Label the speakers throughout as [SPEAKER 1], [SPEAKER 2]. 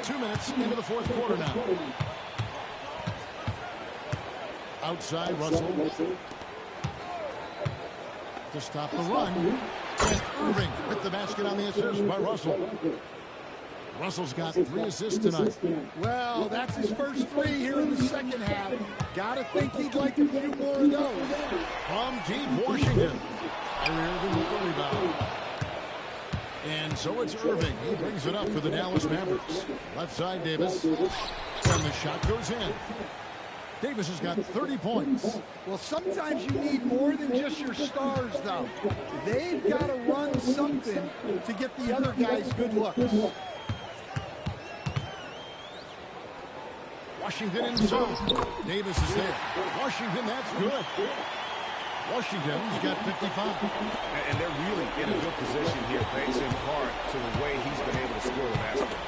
[SPEAKER 1] 2 minutes into the fourth quarter now. Outside, Russell to stop the run. And Irving with the basket on the assist by Russell. Russell's got 3 assists tonight.
[SPEAKER 2] Well, that's his first 3 here in the second half. Gotta think he'd like a few more of those.
[SPEAKER 1] From deep Washington. Irving with the rebound. And so it's Irving. He brings it up for the Dallas Mavericks. Left side, Davis. And the shot goes in. Davis has got 30 points.
[SPEAKER 2] Well, sometimes you need more than just your stars, though. They've got to run something to get the other guys good looks.
[SPEAKER 1] Washington in zone. Davis is there. Washington, that's good. Washington's got 55.
[SPEAKER 3] And they're really in a good position here, thanks in part to the way he's been able to score the basketball.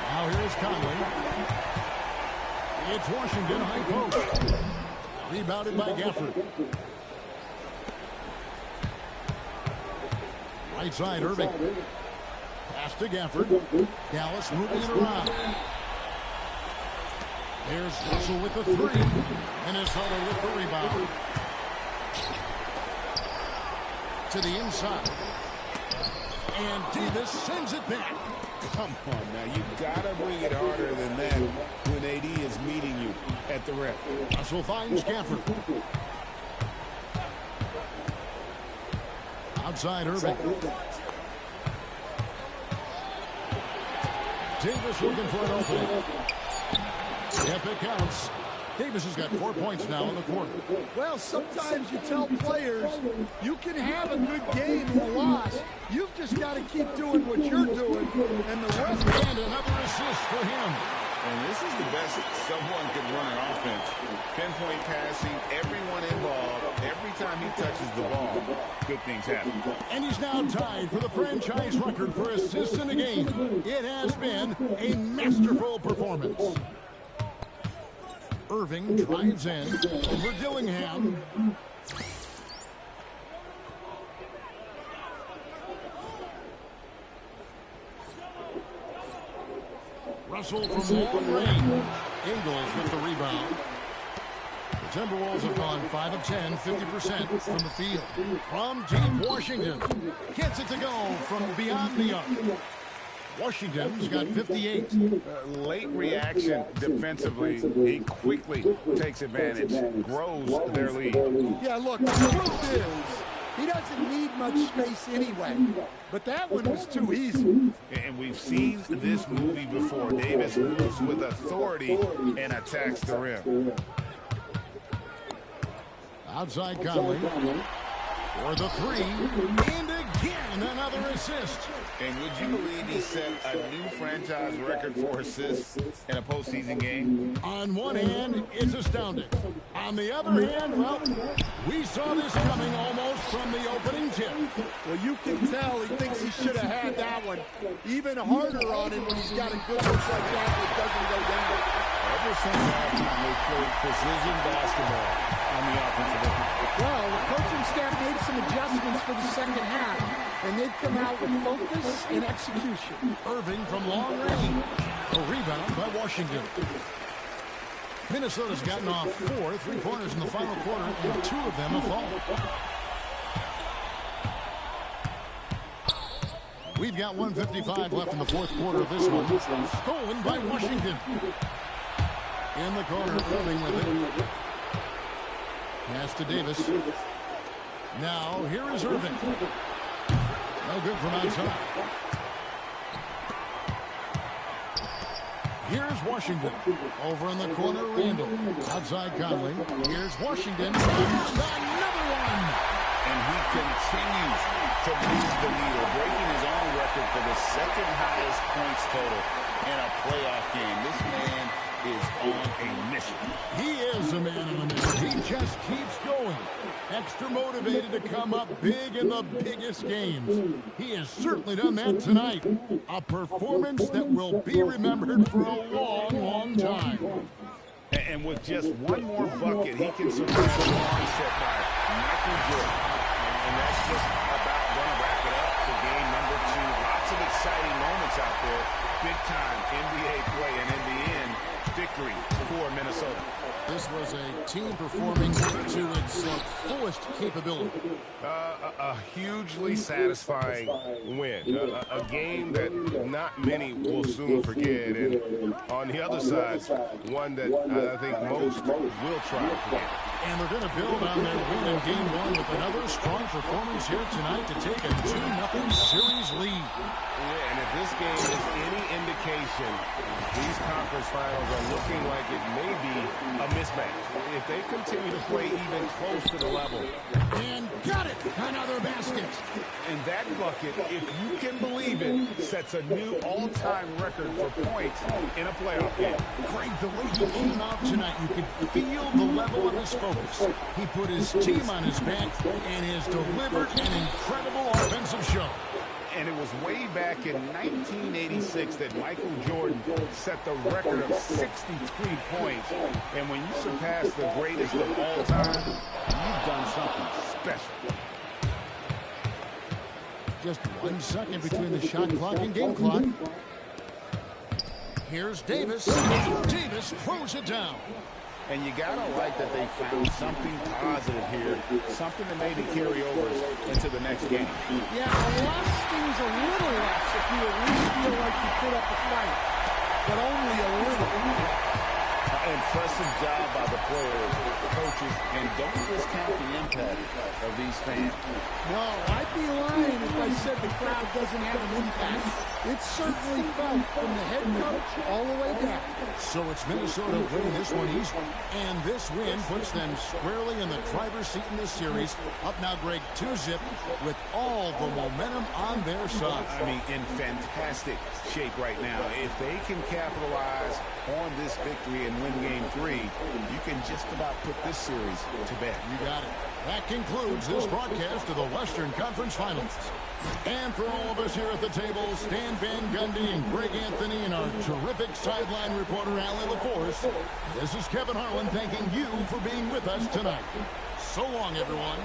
[SPEAKER 1] Now here's Conley. It's Washington high post. Rebounded by Gafford. Right side, Irving. Pass to Gafford. Dallas moving it around. There's Russell with the 3. Minnesota with the rebound. To the inside. And Davis sends it back.
[SPEAKER 3] Come on now, you gotta bring it harder than that when AD is meeting you at the rim.
[SPEAKER 1] Russell finds Gafford. Outside Irving. Davis looking for an opening. If it counts. Davis has got 4 points now in the quarter.
[SPEAKER 2] Well, sometimes you tell players you can have a good game or loss. You've just got to keep doing what you're doing, and the rest.
[SPEAKER 1] And another assist for him.
[SPEAKER 3] And this is the best someone could run an offense. Pinpoint passing, everyone involved. Every time he touches the ball, good things happen.
[SPEAKER 1] And he's now tied for the franchise record for assists in a game. It has been a masterful performance. Irving drives in over Dillingham. Russell from long range. Ingles with the rebound. The Timberwolves have gone 5 of 10, 50% from the field. From deep Washington. Gets it to go from beyond the arc. Washington's got 58.
[SPEAKER 3] Late reaction defensively. He quickly takes advantage, grows their lead.
[SPEAKER 2] Yeah, look, the truth is, he doesn't need much space anyway. But that one was too easy.
[SPEAKER 3] And we've seen this movie before. Davis moves with authority and attacks the rim.
[SPEAKER 1] Outside Conley. For the 3. And again, another assist.
[SPEAKER 3] And would you believe he set a new franchise record for assists in a postseason game?
[SPEAKER 1] On one hand, it's astounding. On the other hand, well, we saw this coming almost from the opening tip.
[SPEAKER 2] Well, you can tell he thinks he should have had that one. Even harder on him when he's got a good look like that that doesn't go down.
[SPEAKER 3] Ever since halftime, they've played precision basketball on the offensive end.
[SPEAKER 2] Well, the coaching staff made some adjustments for the second half, and they've come out with focus and execution.
[SPEAKER 1] Irving from long range. A rebound by Washington. Minnesota's gotten off 4 3-pointers in the final quarter, and 2 of them have fallen. We've got 1:55 left in the fourth quarter of this one. Stolen by Washington. In the corner, Irving with it. Pass to Davis. Now, here is Irving. No good from outside. Here's Washington. Over in the corner, Randall. Outside Conley. Here's Washington. Another one!
[SPEAKER 3] And he continues to move the needle, breaking his own record for the second highest points total in a playoff game. This man is on a mission.
[SPEAKER 1] He is a man on a mission. He just keeps going. Extra motivated to come up big in the biggest games. He has certainly done that tonight. A performance that will be remembered for a long, long time.
[SPEAKER 3] And with just one more bucket, he can surpass the line set by Michael Jordan. And that's just about going to wrap it up for game number 2. lots of exciting moments out there. Big-time NBA play, and in the end, victory for Minnesota.
[SPEAKER 1] This was a team performing to its fullest capability.
[SPEAKER 4] A hugely satisfying win. A game that not many will soon forget. And on the other side, one that I think most will try to forget.
[SPEAKER 1] And they're going to build on their win in Game 1 with another strong performance here tonight to take a 2-0 series lead.
[SPEAKER 4] Yeah, and if this game is any indication, these conference finals are looking like it may be a mismatch. If they continue to play even close to the level.
[SPEAKER 1] And got it! Another basket.
[SPEAKER 4] And that bucket, if you can believe it, sets a new all-time record for points in a playoff game.
[SPEAKER 1] Greg, the way he came out tonight, you could feel the level of his focus. He put his team on his back and has delivered an incredible offensive show.
[SPEAKER 3] And it was way back in 1986 that Michael Jordan set the record of 63 points. And when you surpass the greatest of all time, you've done something special.
[SPEAKER 1] Just 1 second between the shot clock and game clock. Here's Davis. Davis throws it down.
[SPEAKER 3] And you gotta like that they found something positive here, something to maybe carry over into the next game.
[SPEAKER 2] Yeah, a lot stings a little less if you at least feel like you put up a fight, but only a little.
[SPEAKER 3] Impressive job by the players, coaches, and don't discount the impact of these fans.
[SPEAKER 2] No, I'd be lying if I said the crowd doesn't have an impact. It's certainly felt from the head coach all the way down.
[SPEAKER 1] So it's Minnesota winning this one easily. And this win puts them squarely in the driver's seat in this series. Up now, Greg, 2-0 with all the momentum on their side.
[SPEAKER 3] I mean, in fantastic shape right now. If they can capitalize on this victory and win Game 3, you can just about put this series to bed.
[SPEAKER 1] You got it. That concludes this broadcast of the Western Conference Finals. And for all of us here at the table, Stan Van Gundy and Greg Anthony and our terrific sideline reporter, Allie LaForce, this is Kevin Harlan thanking you for being with us tonight. So long, everyone.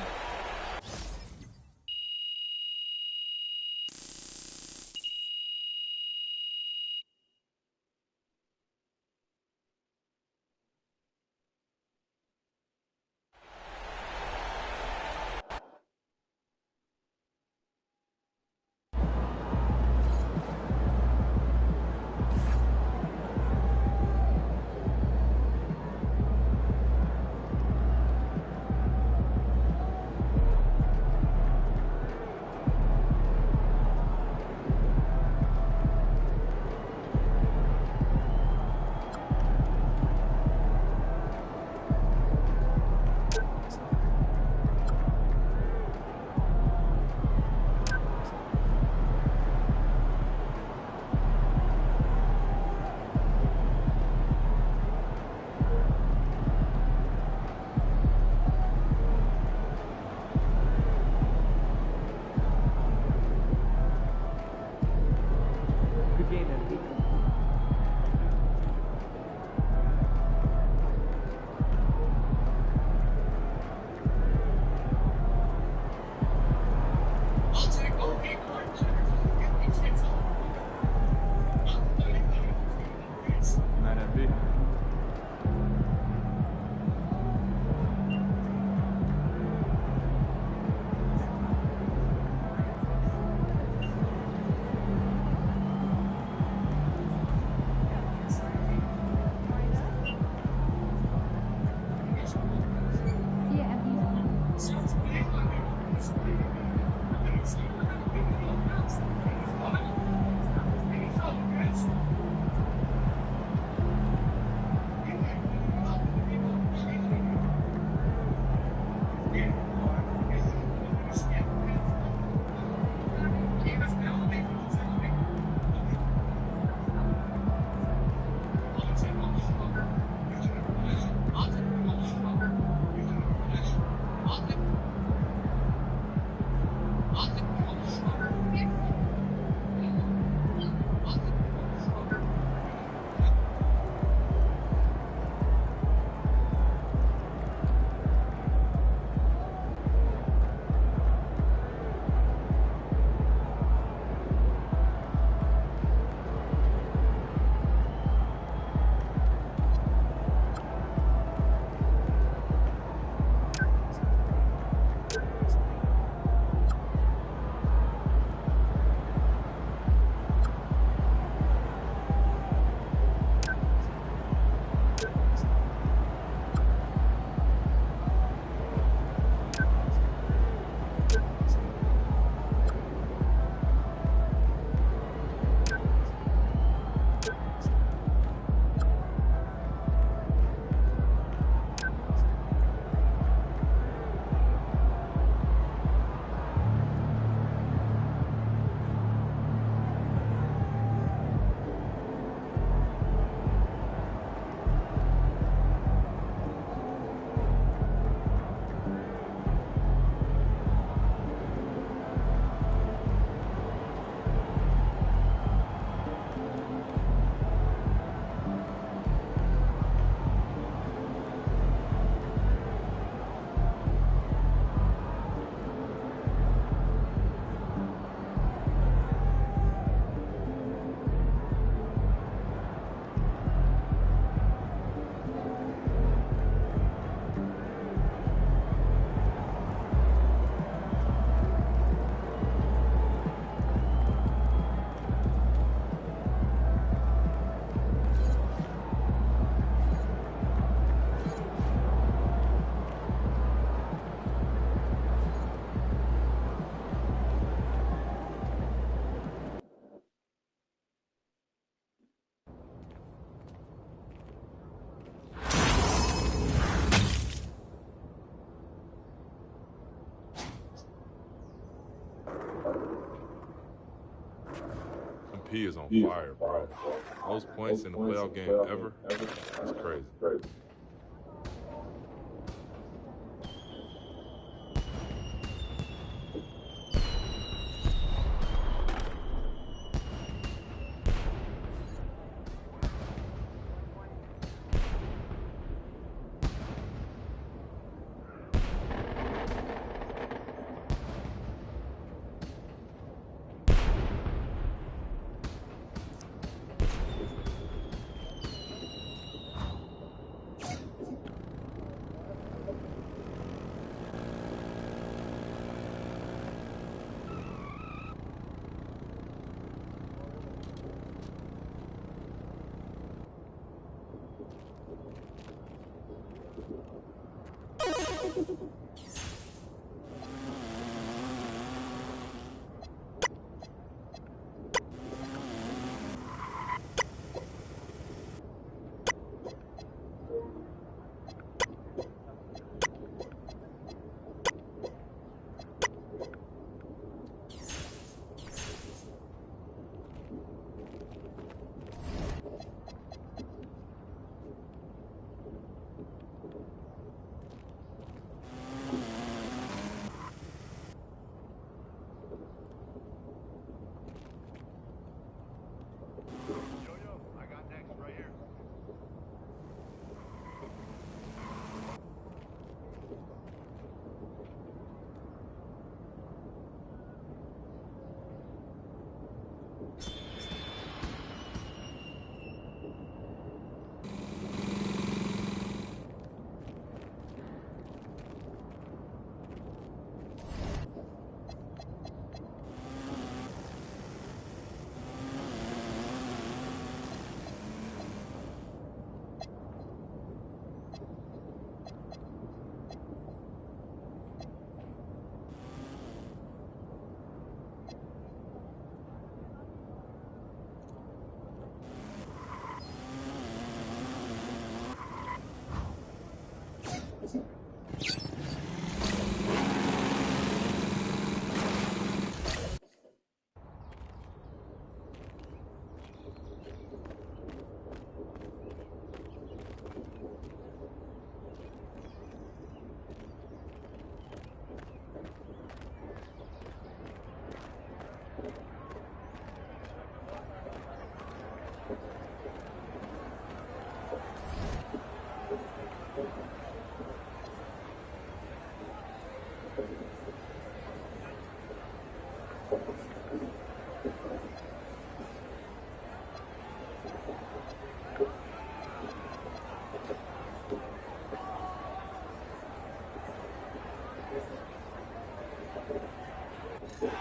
[SPEAKER 5] MVP is on fire, bro. Most points in the playoff game ever. That's crazy.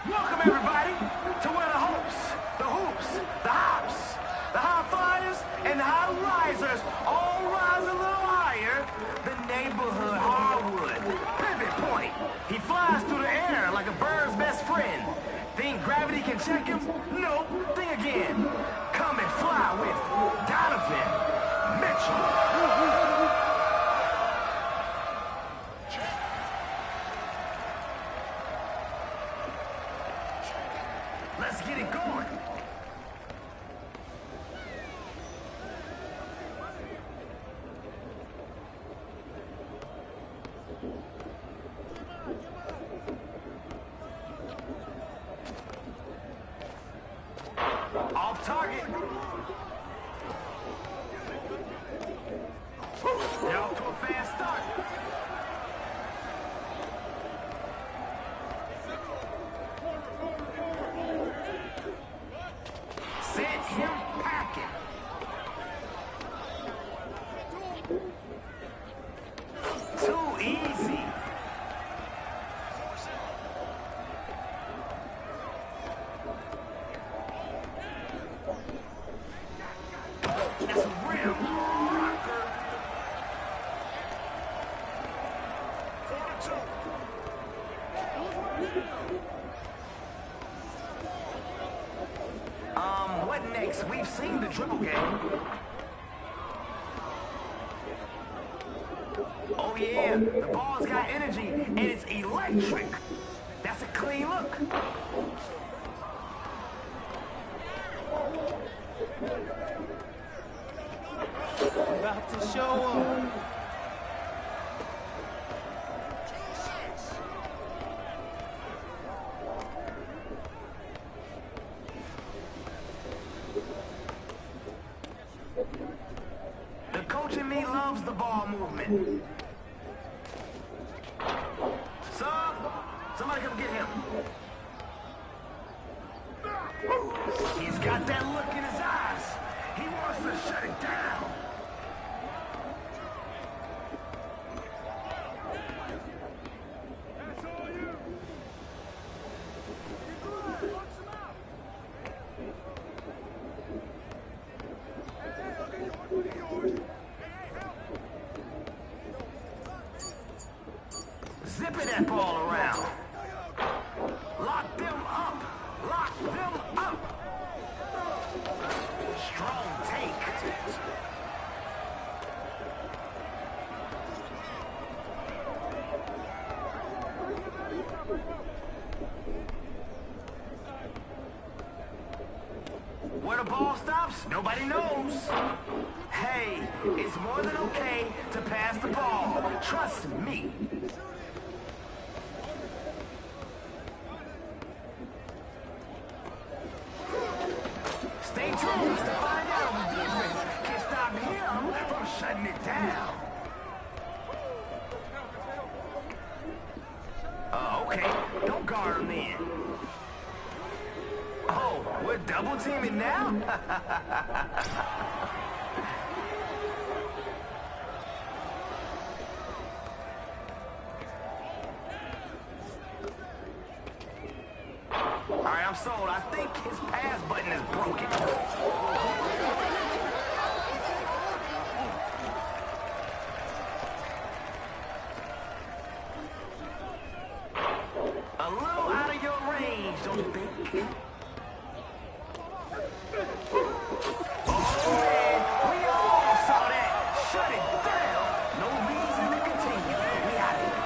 [SPEAKER 6] Welcome, everybody, to where the hopes, the hoops, the hops, the high flyers, and the high risers all rise a little higher. The neighborhood hardwood. Pivot point. He flies through the air like a bird's best friend. Think gravity can check him? Nope. Think again. Come and fly with Donovan Mitchell. Let's get it going. Off target. They're off to a fast start. Sent him packing. Too easy. That's a real rocker. 4-2. What next? We've seen the dribble game. Oh yeah, the ball's got energy and it's electric. That's a clean look. show 'em. The coach in me loves the ball movement. Sub, somebody come get him. He's got that look in his eyes. He wants to shut it down. That's all you. Zipping that ball around. Lock them up. Lock them up. Strong take. Where the ball stops, nobody knows. Hey, it's more than okay to pass the ball. Trust me. Stay tuned to find out if the defense can stop him from shutting it down. Okay. Don't guard him then. Oh, we're double teaming now? All right, I'm sold. I think his pass button is broken. A little out of your range, don't you think? Oh, man, we all saw that. Shut it down. No reason to continue. We out of here.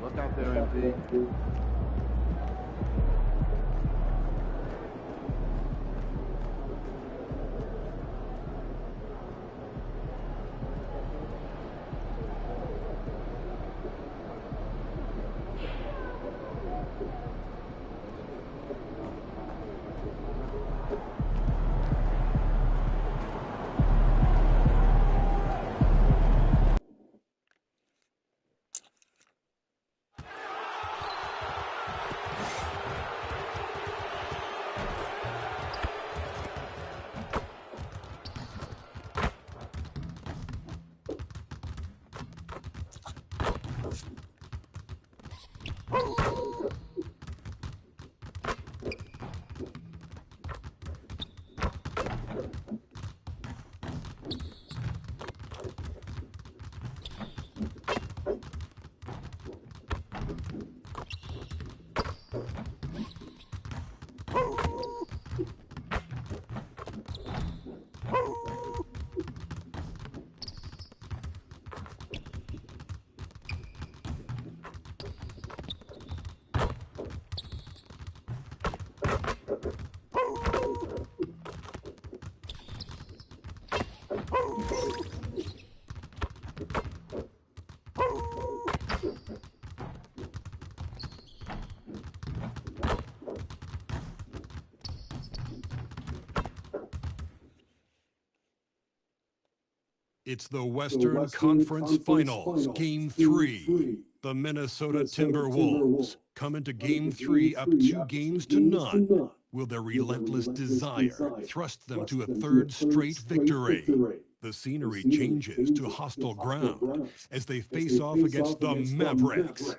[SPEAKER 7] Look out there, MP.
[SPEAKER 1] It's the Western Conference Finals, Game 3. The Minnesota Timberwolves come into Game 3 up 2-0. Will their relentless desire thrust them to a third straight victory? The scenery changes to hostile ground as they face off against the Mavericks.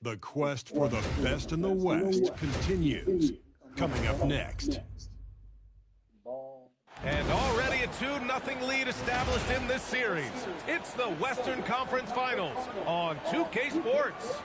[SPEAKER 1] The quest for the best in the West continues. Coming up next.
[SPEAKER 4] And already a 2-0 lead established in this series. It's the Western Conference Finals on 2K Sports.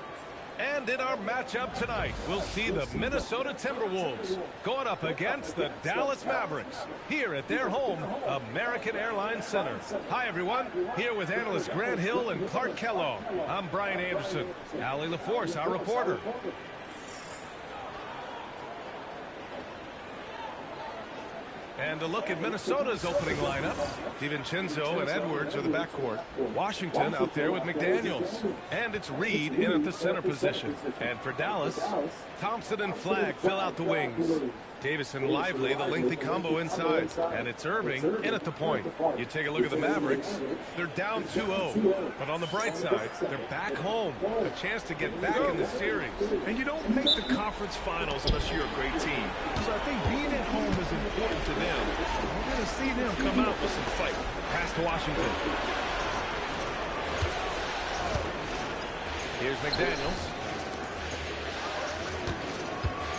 [SPEAKER 4] And in our matchup tonight, we'll see the Minnesota Timberwolves going up against the Dallas Mavericks here at their home, American Airlines Center. Hi, everyone. Here with analysts Grant Hill and Clark Kellogg. I'm Brian Anderson. Allie LaForce, our reporter. And a look at Minnesota's opening lineup. DiVincenzo and Edwards are the backcourt. Washington out there with McDaniels. And it's Reed in at the center position. And for Dallas, Thompson and Flagg fill out the wings. Davis and Lively, the lengthy combo inside. And it's Irving in at the point. You take a look at the Mavericks. They're down 2-0. But on the bright side, they're back home. A chance to get back in the series.
[SPEAKER 8] And you don't make the conference finals unless you're a great team. So I think being at home is important to them. We're going to see them come out with some fight.
[SPEAKER 4] Pass to Washington. Here's McDaniels.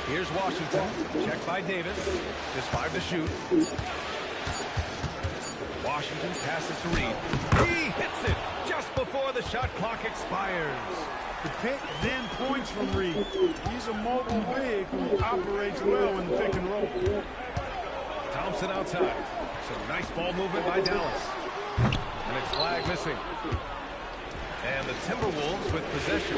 [SPEAKER 4] Here's Washington. Checked by Davis. Just 5 to shoot. Washington passes to Reed. He hits it just before the shot clock expires.
[SPEAKER 2] The pick, then points from Reed. He's a mobile big who operates well in the pick and roll.
[SPEAKER 4] Thompson outside. Some nice ball movement by Dallas. And it's Flagg missing. And the Timberwolves with possession.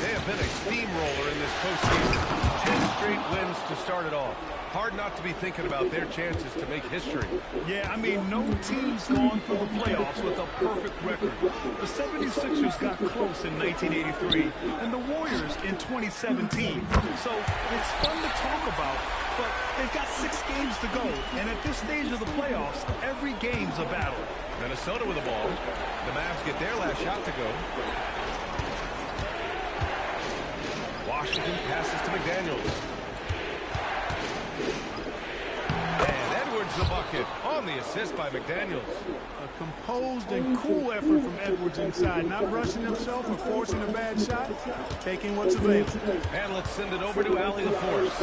[SPEAKER 4] They have been a steamroller in this postseason. 10 straight wins to start it off. Hard not to be thinking about their chances to make history.
[SPEAKER 8] Yeah, I mean, no team's gone through the playoffs with a perfect record. The 76ers got close in 1983, and the Warriors in 2017. So it's fun to talk about, but they've got 6 games to go. And at this stage of the playoffs, every game's a battle.
[SPEAKER 4] Minnesota with the ball. The Mavs get their last shot to go. Washington passes to McDaniels. And Edwards the bucket on the assist by McDaniels.
[SPEAKER 2] A composed and cool effort from Edwards inside. Not rushing himself or forcing a bad shot. Taking what's available.
[SPEAKER 4] And let's send it over to Allie LaForce.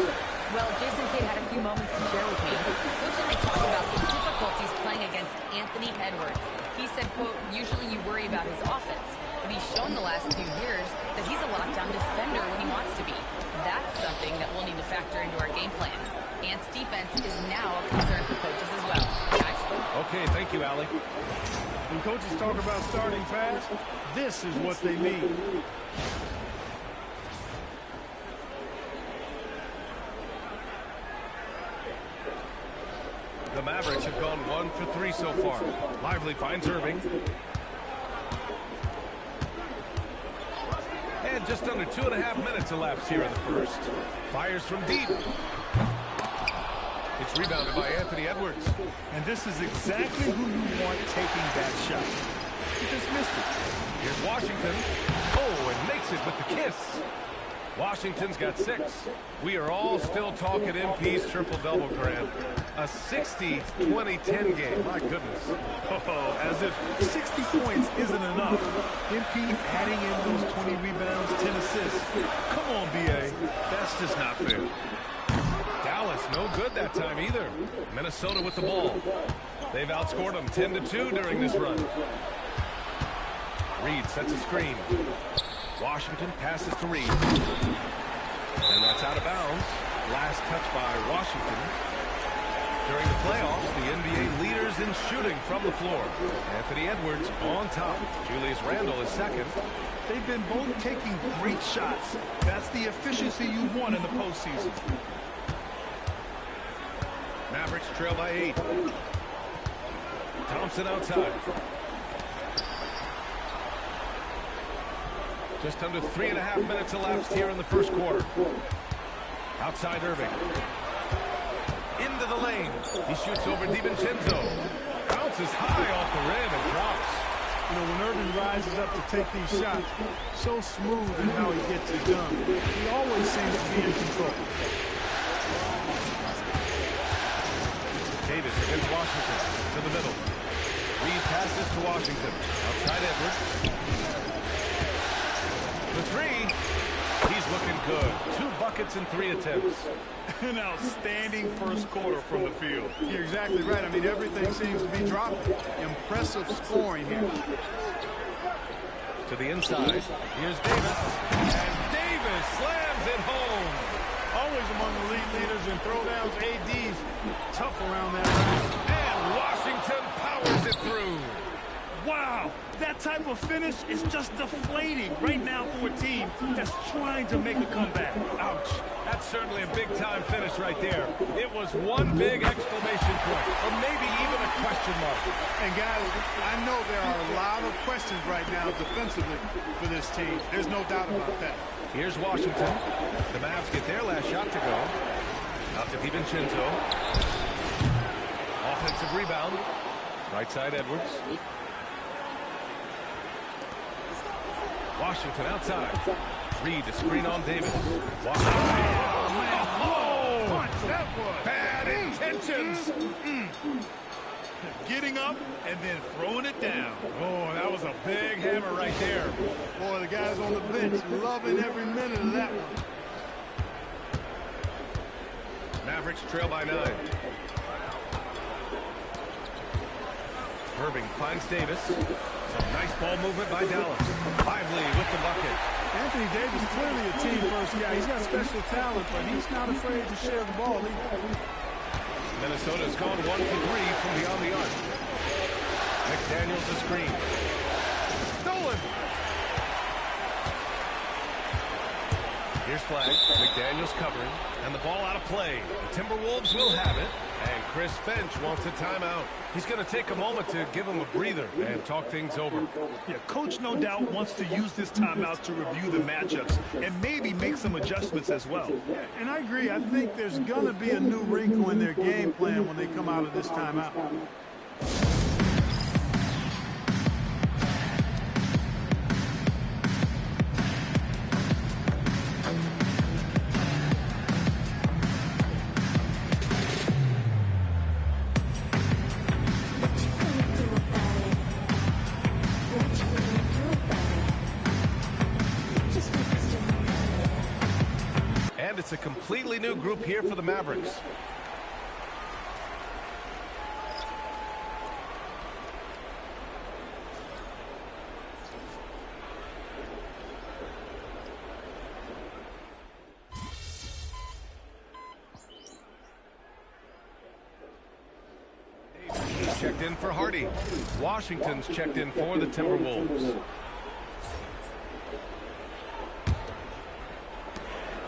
[SPEAKER 9] Well, Jason Kidd had a few moments to share with me. Coach and I talked about the difficulties playing against Anthony Edwards. He said, quote, usually you worry about his offense, but he's shown the last few years that he's a lockdown defender when he wants to be. That's something that we'll need to factor into our game plan. Ant's defense is now a concern for coaches as well. Guys?
[SPEAKER 4] Okay, thank you, Allie.
[SPEAKER 2] When coaches talk about starting fast, this is what they mean.
[SPEAKER 4] The Mavericks have gone 1 for 3 so far. Lively finds Irving. And just under 2.5 minutes elapsed here in the first. Fires from deep. It's rebounded by Anthony Edwards.
[SPEAKER 8] And this is exactly who you want taking that shot. He just missed it.
[SPEAKER 4] Here's Washington. Oh, and makes it with the kiss. Washington's got 6. We are all still talking MP's triple-double, Grant. A 60-20-10 game. My goodness.
[SPEAKER 8] Oh, as if 60 points isn't enough. MP adding in those 20 rebounds, 10 assists. Come on, B.A. That's just not fair.
[SPEAKER 4] Dallas, no good that time either. Minnesota with the ball. They've outscored them 10-2 during this run. Reed sets a screen. Washington passes to Reed. And that's out of bounds. Last touch by Washington. During the playoffs, the NBA leaders in shooting from the floor. Anthony Edwards on top. Julius Randle is second.
[SPEAKER 8] They've been both taking great shots. That's the efficiency you want in the postseason.
[SPEAKER 4] Mavericks trail by 8. Thompson outside. Just under 3.5 minutes elapsed here in the first quarter. Outside Irving. Into the lane. He shoots over DiVincenzo.
[SPEAKER 8] bounces high off the rim and drops.
[SPEAKER 2] You know, when Irving rises up to take these shots, so smooth in how he gets it done. He always seems to be in control.
[SPEAKER 8] Davis against Washington to the middle. Reed passes to Washington. Outside Edwards. The three. He's looking good. 2 buckets in 3 attempts.
[SPEAKER 2] An outstanding first quarter from the field. You're exactly right. I mean, everything seems to be dropping. Impressive scoring here.
[SPEAKER 8] To the inside. Here's Davis. And Davis slams it home.
[SPEAKER 2] Always among the league leaders in throwdowns. AD's tough around that rim.
[SPEAKER 8] And Washington powers it through.
[SPEAKER 2] Wow, that type of finish is just deflating right now for a team that's trying to make a comeback.
[SPEAKER 8] Ouch. That's certainly a big-time finish right there. It was one big exclamation point, or maybe even a question mark.
[SPEAKER 2] And guys, I know there are a lot of questions right now defensively for this team. There's no doubt about that.
[SPEAKER 8] Here's Washington. The Mavs get their last shot to go. Out to DiVincenzo. Offensive rebound. Right side Edwards. Washington outside. Reed to screen on Davis. Washington. Oh, man. Oh, punch that was. Bad intentions.
[SPEAKER 2] Getting up and then throwing it down.
[SPEAKER 8] Oh, that was a big hammer right there.
[SPEAKER 2] Boy, the guys on the bench loving every minute of that one.
[SPEAKER 8] Mavericks trail by 9. Irving finds Davis. Some nice ball movement by Dallas. Lively with the bucket.
[SPEAKER 2] Anthony Davis clearly a team-first guy. He's got special talent, but he's not afraid to share the ball either.
[SPEAKER 8] Minnesota's gone 1 for 3 from beyond the arc. McDaniels a screen. Stolen. Here's flag. McDaniels covering. And the ball out of play. The Timberwolves will have it. And Chris Finch wants a timeout. He's going to take a moment to give him a breather and talk things over.
[SPEAKER 2] Yeah, coach no doubt wants to use this timeout to review the matchups and maybe make some adjustments as well. And I agree. I think there's going to be a new wrinkle in their game plan when they come out of this timeout.
[SPEAKER 8] It's a completely new group here for the Mavericks. He's checked in for Hardy. Washington's checked in for the Timberwolves.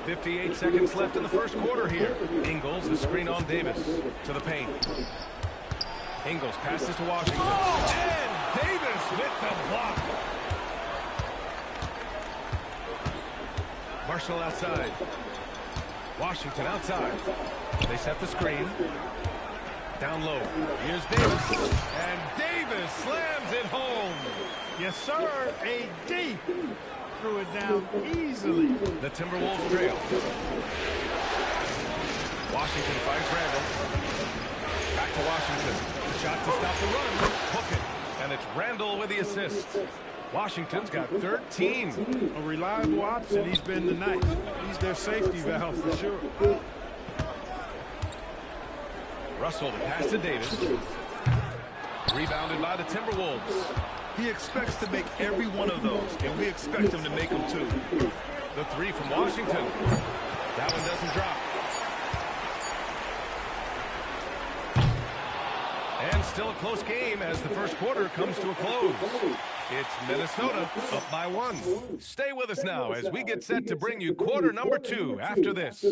[SPEAKER 8] 58 seconds left in the first quarter here. Ingles, the screen on Davis. To the paint. Ingles passes to Washington. Oh! And Davis with the block. Marshall outside. Washington outside. They set the screen. Down low. Here's Davis. And Davis slams it home.
[SPEAKER 2] Yes, sir. AD. Threw it down easily.
[SPEAKER 8] The Timberwolves trail. Washington finds Randall. Back to Washington. Shot to stop the run. Hook it. And it's Randall with the assist. Washington's got 13.
[SPEAKER 2] A reliable option. He's been tonight. He's their safety valve for sure.
[SPEAKER 8] Russell to pass to Davis. Rebounded by the Timberwolves.
[SPEAKER 2] He expects to make every one of those, and we expect him to make them too.
[SPEAKER 8] The three from Washington. That one doesn't drop. And still a close game as the first quarter comes to a close. It's Minnesota up by 1. Stay with us now as we get set to bring you quarter number 2 after this.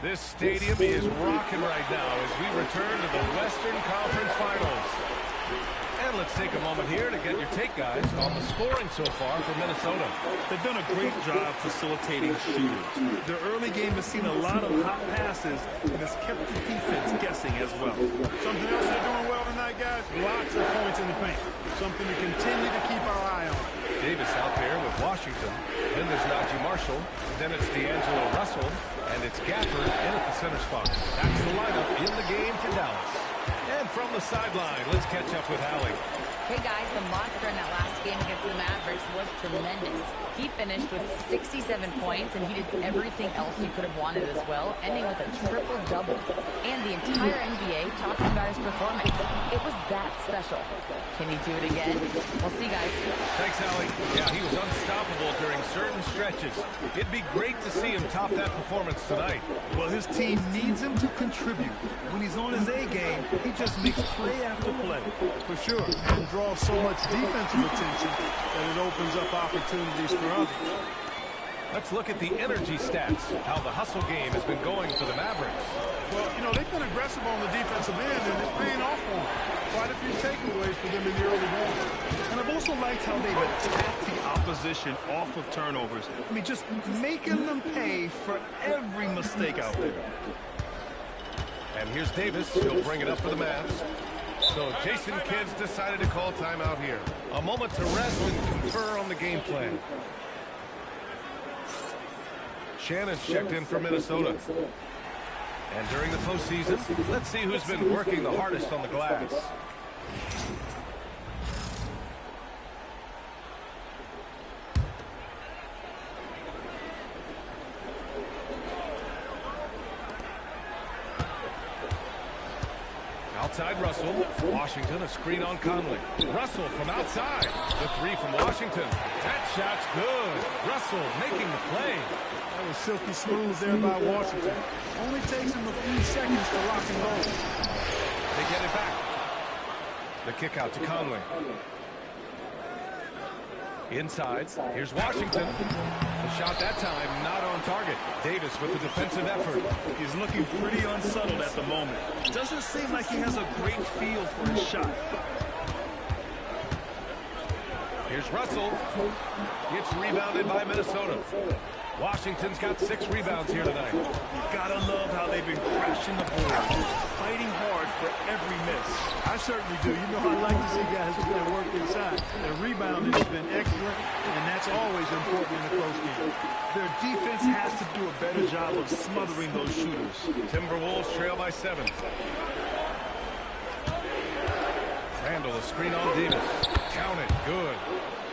[SPEAKER 8] This stadium is rocking right now as we return to the Western Conference Finals. And let's
[SPEAKER 10] Let's take a moment here to get your take, guys, on the scoring so far for Minnesota.
[SPEAKER 8] They've done a great job facilitating shooters. Their early game has seen a lot of hot passes and has kept the defense guessing as well.
[SPEAKER 2] Something else they're doing well tonight, guys? Lots of points in the paint. Something to continue to keep our eye on.
[SPEAKER 10] Davis out there with Washington. Then there's Najee Marshall. Then it's D'Angelo Russell. And it's Gafford in at the center spot. That's the lineup in the game for Dallas. And from the sideline, let's catch up with Hallie.
[SPEAKER 9] Hey guys, the monster in that last game against the Mavericks was tremendous. He finished with 67 points, and he did everything else you could have wanted as well, ending with a triple-double. And the entire NBA talking about his performance. It was that special. Can he do it again? We'll see, guys.
[SPEAKER 10] Thanks, Hallie. Yeah, he was unstoppable during certain stretches. It'd be great to see him top that performance tonight.
[SPEAKER 8] Well, his team needs him to contribute. When he's on his A game, he just makes play after play.
[SPEAKER 2] For sure. And draws so much defensive attention that it opens up opportunities for others.
[SPEAKER 10] Let's look at the energy stats, how the hustle game has been going for the Mavericks.
[SPEAKER 2] Well, you know, they've been aggressive on the defensive end, and it's paying off for them. Quite a few takeaways for them in the early game.
[SPEAKER 8] And I've also liked how they've attacked the opposition off of turnovers. I mean, just making them pay for every mistake out there.
[SPEAKER 10] And here's Davis. He'll bring it up for the Mavs. So Jason Kidd's decided to call timeout here. A moment to rest and confer on the game plan. Shannon's checked in for Minnesota. And during the postseason, let's see who's been working the hardest on the glass. Outside Russell. Washington, a screen on Conley. Russell from outside. The three from Washington. That shot's good. Russell making the play.
[SPEAKER 2] That was silky smooth there by Washington. Only takes him a few seconds to lock and roll.
[SPEAKER 10] They get it back. The kick out to Conley. Inside. Here's Washington. The shot that time not on target. Davis with the defensive effort.
[SPEAKER 8] He's looking pretty unsettled at the moment. Doesn't seem like he has a great feel for his shot.
[SPEAKER 10] Here's Russell. It's rebounded by Minnesota. Washington's got 6 rebounds here tonight.
[SPEAKER 8] You gotta love how they've been crashing the board, fighting hard for every miss.
[SPEAKER 2] I certainly do. You know, I like to see guys do their work inside. Their rebounding has been excellent, and that's always important in a close game.
[SPEAKER 8] Their defense has to do a better job of smothering those shooters.
[SPEAKER 10] Timberwolves trail by 7. Randall, a screen on Davis. Count it. Good.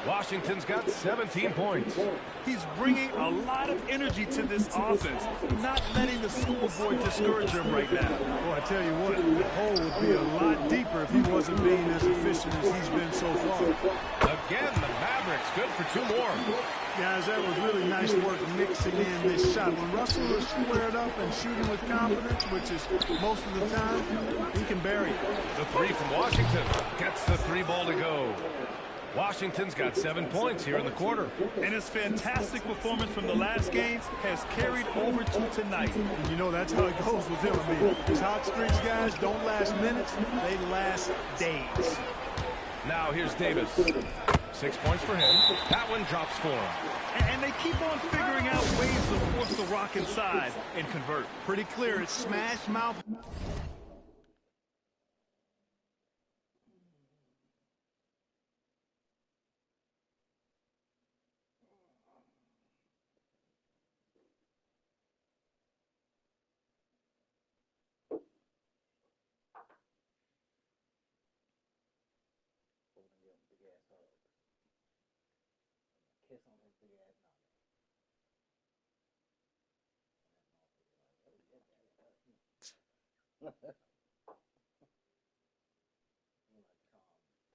[SPEAKER 10] Washington's got 17 points.
[SPEAKER 8] He's bringing a lot of energy to this offense, not letting the scoreboard discourage him right now.
[SPEAKER 2] Well, I tell you what, the hole would be a lot deeper if he wasn't being as efficient as he's been so far.
[SPEAKER 10] Again, the Mavericks good for 2 more.
[SPEAKER 2] Guys, that was really nice work mixing in this shot. When Russell is squared up and shooting with confidence, which is most of the time, he can bury it.
[SPEAKER 10] The 3 from Washington gets the 3 ball to go. Washington's got 7 points here in the quarter.
[SPEAKER 8] And his fantastic performance from the last game has carried over to tonight.
[SPEAKER 2] And you know, that's how it goes with him. I mean, his hot streaks, guys, don't last minutes. They last days.
[SPEAKER 10] Now here's Davis. 6 points for him. That one drops for him.
[SPEAKER 8] And they keep on figuring out ways to force the rock inside and convert.
[SPEAKER 2] Pretty clear. It's smash mouth.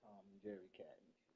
[SPEAKER 11] Tom and Jerry cat and shit.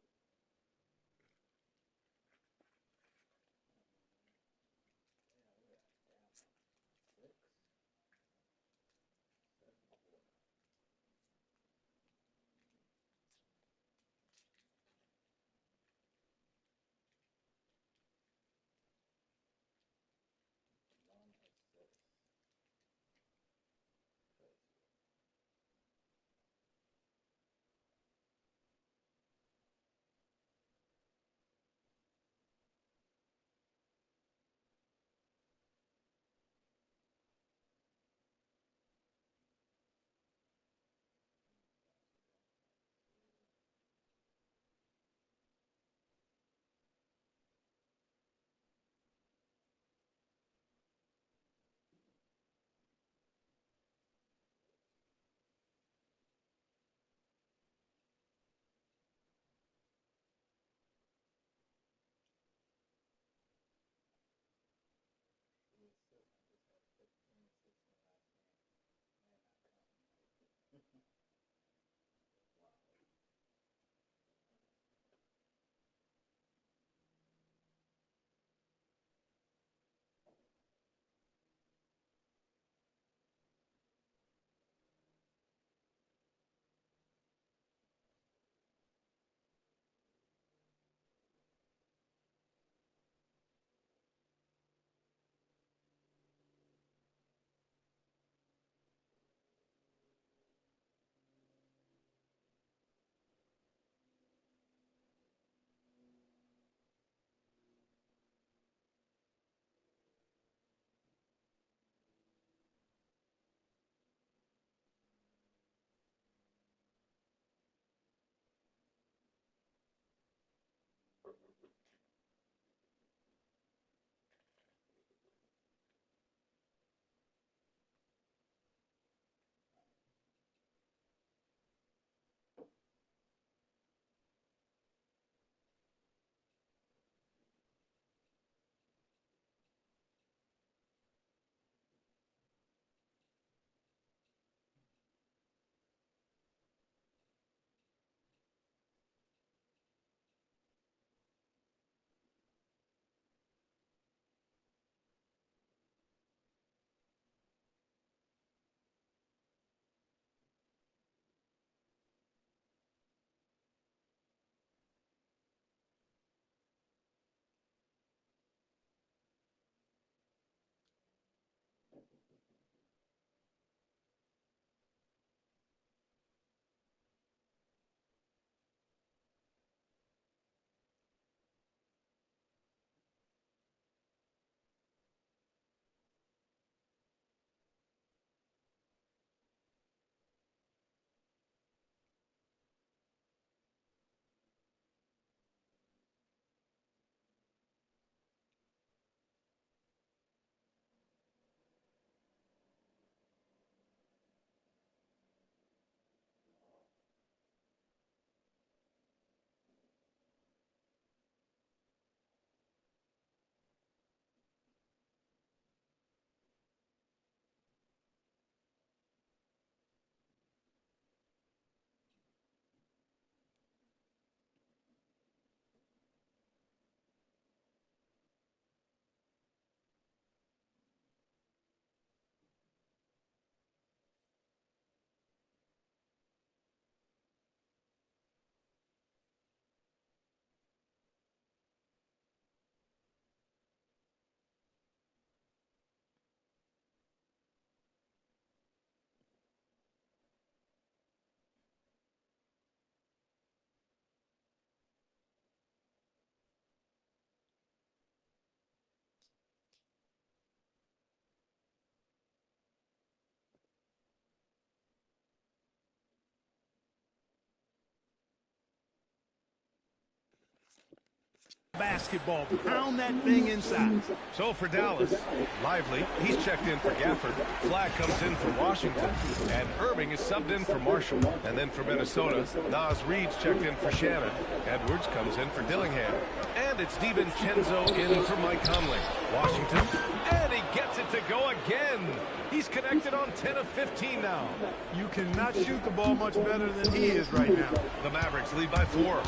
[SPEAKER 2] basketball. Pound that thing inside.
[SPEAKER 10] So for Dallas, Lively, he's checked in for Gafford. Flag comes in for Washington. And Irving is subbed in for Marshall. And then for Minnesota, Nas Reed's checked in for Shannon. Edwards comes in for Dillingham. And it's DiVincenzo in for Mike Conley. Washington, and he gets it to go again. He's connected on 10 of 15 now.
[SPEAKER 2] You cannot shoot the ball much better than he is right now.
[SPEAKER 10] The Mavericks lead by 4.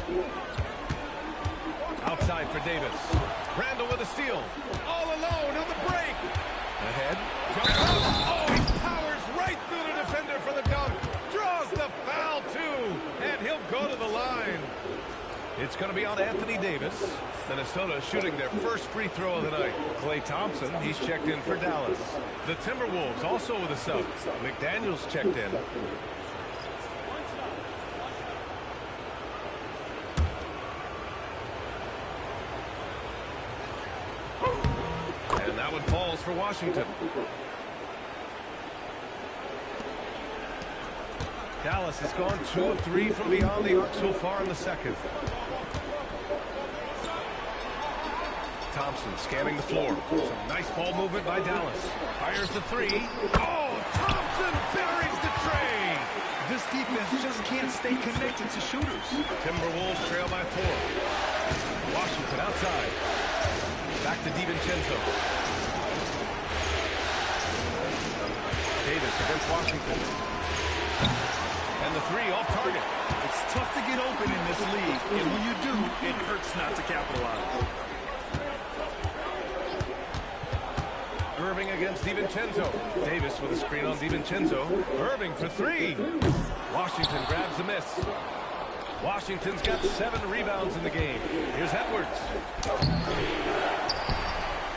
[SPEAKER 10] Outside for Davis. Randall with a steal. All alone on the break. Ahead. Oh, he powers right through the defender for the dunk. Draws the foul, too. And he'll go to the line. It's going to be on Anthony Davis. Minnesota shooting their first free throw of the night. Klay Thompson, he's checked in for Dallas. The Timberwolves also with a sub. McDaniels checked in. And that one falls for Washington. Dallas has gone 2 of 3 from beyond the arc so far in the second. Thompson scanning the floor. Some nice ball movement by Dallas. Fires the 3. Oh, Thompson buries the tray.
[SPEAKER 2] This defense just can't stay connected to shooters.
[SPEAKER 10] Timberwolves trail by 4. Washington outside. Back to DiVincenzo. Davis against Washington. And the 3 off target.
[SPEAKER 2] It's tough to get open in this league, and when you do, it hurts not to capitalize.
[SPEAKER 10] Irving against DiVincenzo. Davis with a screen on DiVincenzo. Irving for 3. Washington grabs the miss. Washington's got 7 rebounds in the game. Here's Edwards.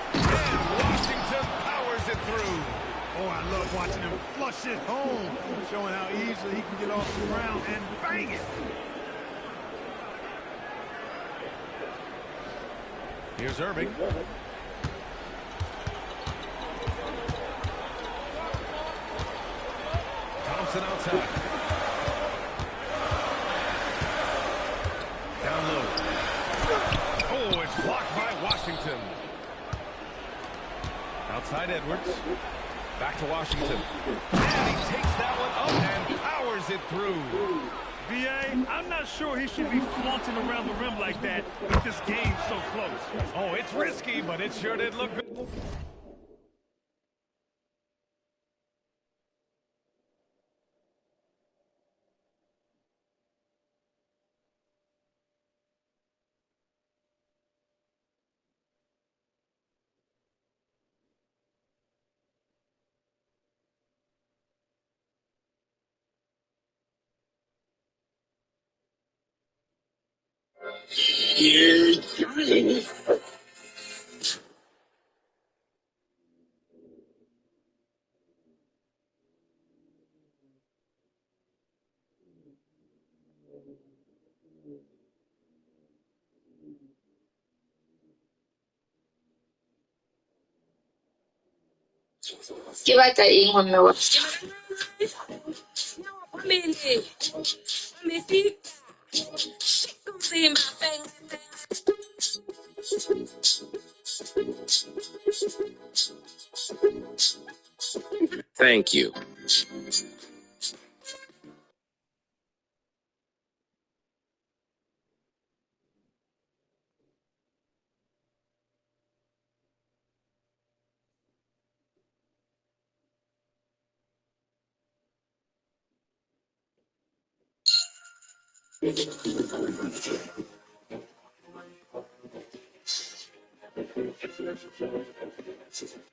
[SPEAKER 10] And Washington powers it through.
[SPEAKER 2] Oh, I love watching him flush it home, showing how easily he can get off the ground and bang it.
[SPEAKER 10] Here's Irving. Thompson outside. Down low. Oh, it's blocked by Washington. Outside Edwards. Back to Washington. And he takes that one up and powers it through.
[SPEAKER 8] B.A., I'm not sure he should be flaunting around the rim like that with this game so close.
[SPEAKER 10] Oh, it's risky, but it sure did look good.
[SPEAKER 12] Que vai cair, meu.
[SPEAKER 13] Thank you.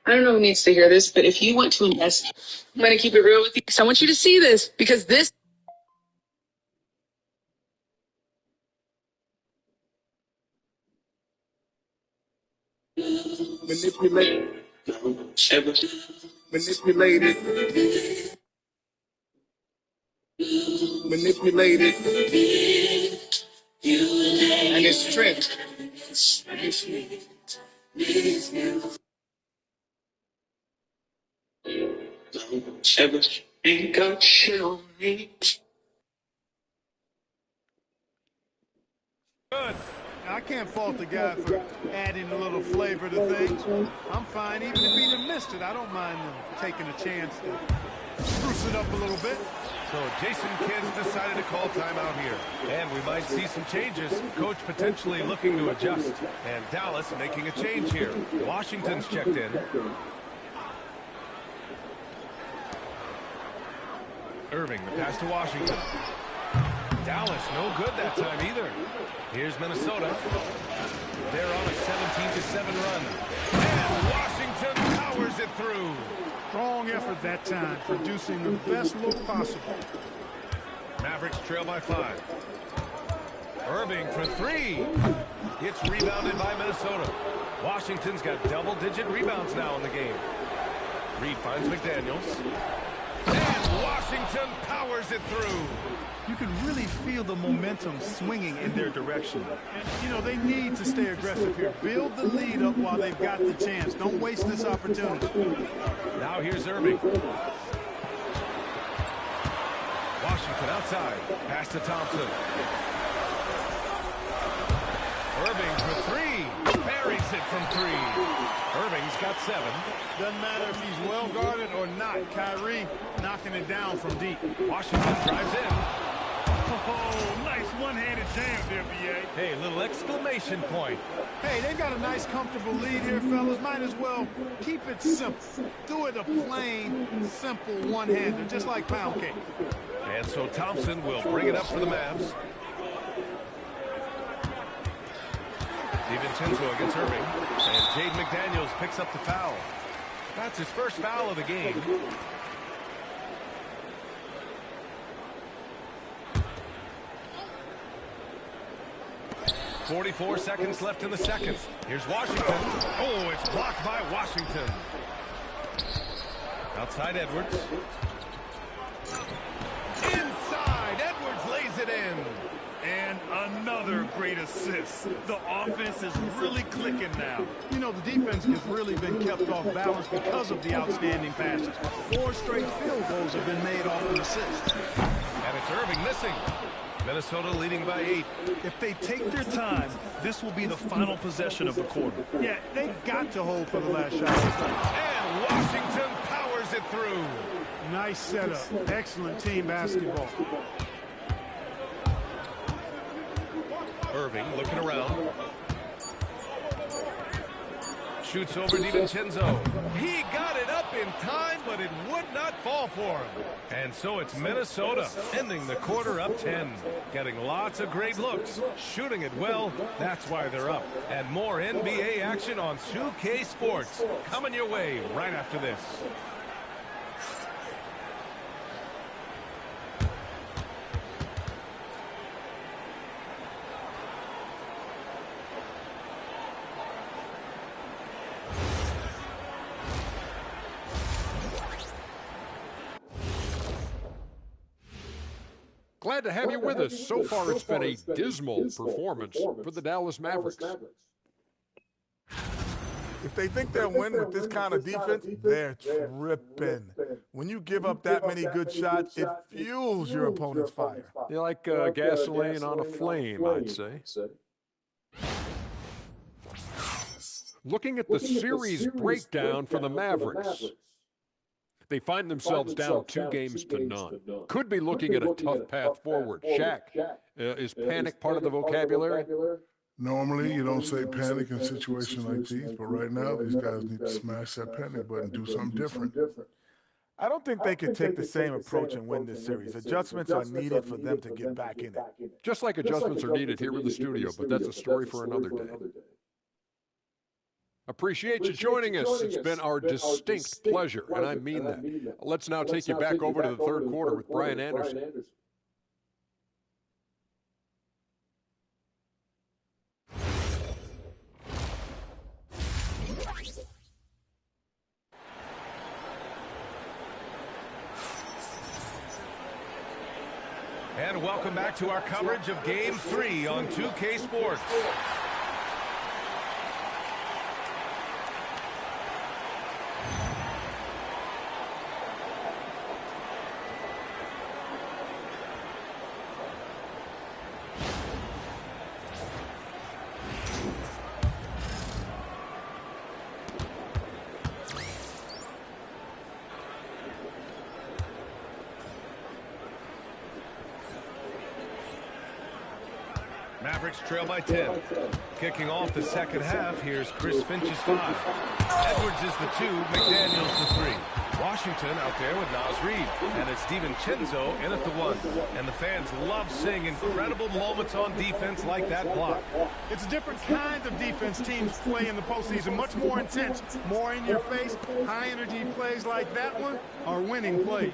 [SPEAKER 12] I don't know who needs to hear this, but if you want to invest, I'm going to keep it real with you. So I want you to see this because this.
[SPEAKER 13] Manipulated, and it's strength. Ever think I'd show me?
[SPEAKER 10] Good.
[SPEAKER 2] I I can't fault the guy for adding a little flavor to things. I'm fine even if he'd have missed it. I don't mind them taking a chance to spruce it up a little bit.
[SPEAKER 10] So Jason Kidd's decided to call timeout here. And we might see some changes. Coach potentially looking to adjust. And Dallas making a change here. Washington's checked in. Irving, the pass to Washington. Dallas, no good that time either. Here's Minnesota. They're on a 17-7 run. And Washington powers it through.
[SPEAKER 2] Strong effort that time, producing the best look possible.
[SPEAKER 10] Mavericks trail by 5. Irving for 3. It's rebounded by Minnesota. Washington's got double-digit rebounds now in the game. Reed finds McDaniels. And Washington powers it through.
[SPEAKER 2] You can really feel the momentum swinging in their direction. And, you know, they need to stay aggressive here. Build the lead up while they've got the chance. Don't waste this opportunity.
[SPEAKER 10] Now here's Irving. Washington outside. Pass to Thompson. Irving for 3. Buries it from 3. Irving's got 7.
[SPEAKER 2] Doesn't matter if he's well guarded or not. Kyrie knocking it down from deep.
[SPEAKER 10] Washington drives in.
[SPEAKER 2] Oh, nice one-handed jam there, B.A.
[SPEAKER 10] Hey, little exclamation point.
[SPEAKER 2] Hey, they've got a nice, comfortable lead here, fellas. Might as well keep it simple. Do it a plain, simple one-hander, just like pound cake.
[SPEAKER 10] And so Thompson will bring it up for the Mavs. DiVincenzo against Irving. And Jaden McDaniels picks up the foul. That's his first foul of the game. .44 seconds left in the second. Here's Washington. Oh, it's blocked by Washington. Outside Edwards. Inside, Edwards lays it in.
[SPEAKER 2] And another great assist. The offense is really clicking now. You know, the defense has really been kept off balance because of the outstanding passes. 4 straight field goals have been made off an assist.
[SPEAKER 10] And it's Irving missing. Minnesota leading by 8.
[SPEAKER 2] If they take their time, this will be the final possession of the quarter. Yeah, they've got to hold for the last shot.
[SPEAKER 10] And Washington powers it through.
[SPEAKER 2] Nice setup. Excellent team basketball.
[SPEAKER 10] Irving looking around. Shoots over DiVincenzo. He got it up in time, but it would not fall for him. And so it's Minnesota ending the quarter up 10. Getting lots of great looks. Shooting it well. That's why they're up. And more NBA action on 2K Sports. Coming your way right after this.
[SPEAKER 14] Glad to have you with us. So far, it's been a dismal performance for the Dallas Mavericks.
[SPEAKER 15] If they think they'll win with this kind of defense, they're tripping. When you give up that many good shots, it fuels your opponent's fire.
[SPEAKER 14] You're like gasoline on a flame, I'd say. Looking at the series breakdown for the Mavericks. They find themselves down 2 games to none. Could be looking at a tough path forward. Shaq, is panic part of the vocabulary?
[SPEAKER 15] Normally, you don't say panic in situations like these, but right now, these guys need to smash that panic button, do something different.
[SPEAKER 2] I don't think they could take the same approach and win this series. Adjustments are needed for them to get back in it.
[SPEAKER 14] Just like adjustments are needed here in the studio, but that's a story for another day. Appreciate you joining us. It's been our distinct pleasure, and I mean that. Let's now take you back over to the third quarter with Brian Anderson.
[SPEAKER 10] And welcome back to our coverage of Game 3 on 2K Sports. Mavericks trail by 10. Kicking off the second half, here's Chris Finch's 5. Edwards is the 2, McDaniels the 3. Washington out there with Naz Reid. And it's DiVincenzo in at the 1. And the fans love seeing incredible moments on defense like that block.
[SPEAKER 2] It's a different kind of defense teams play in the postseason. Much more intense, more in your face. High energy plays like that one are winning plays.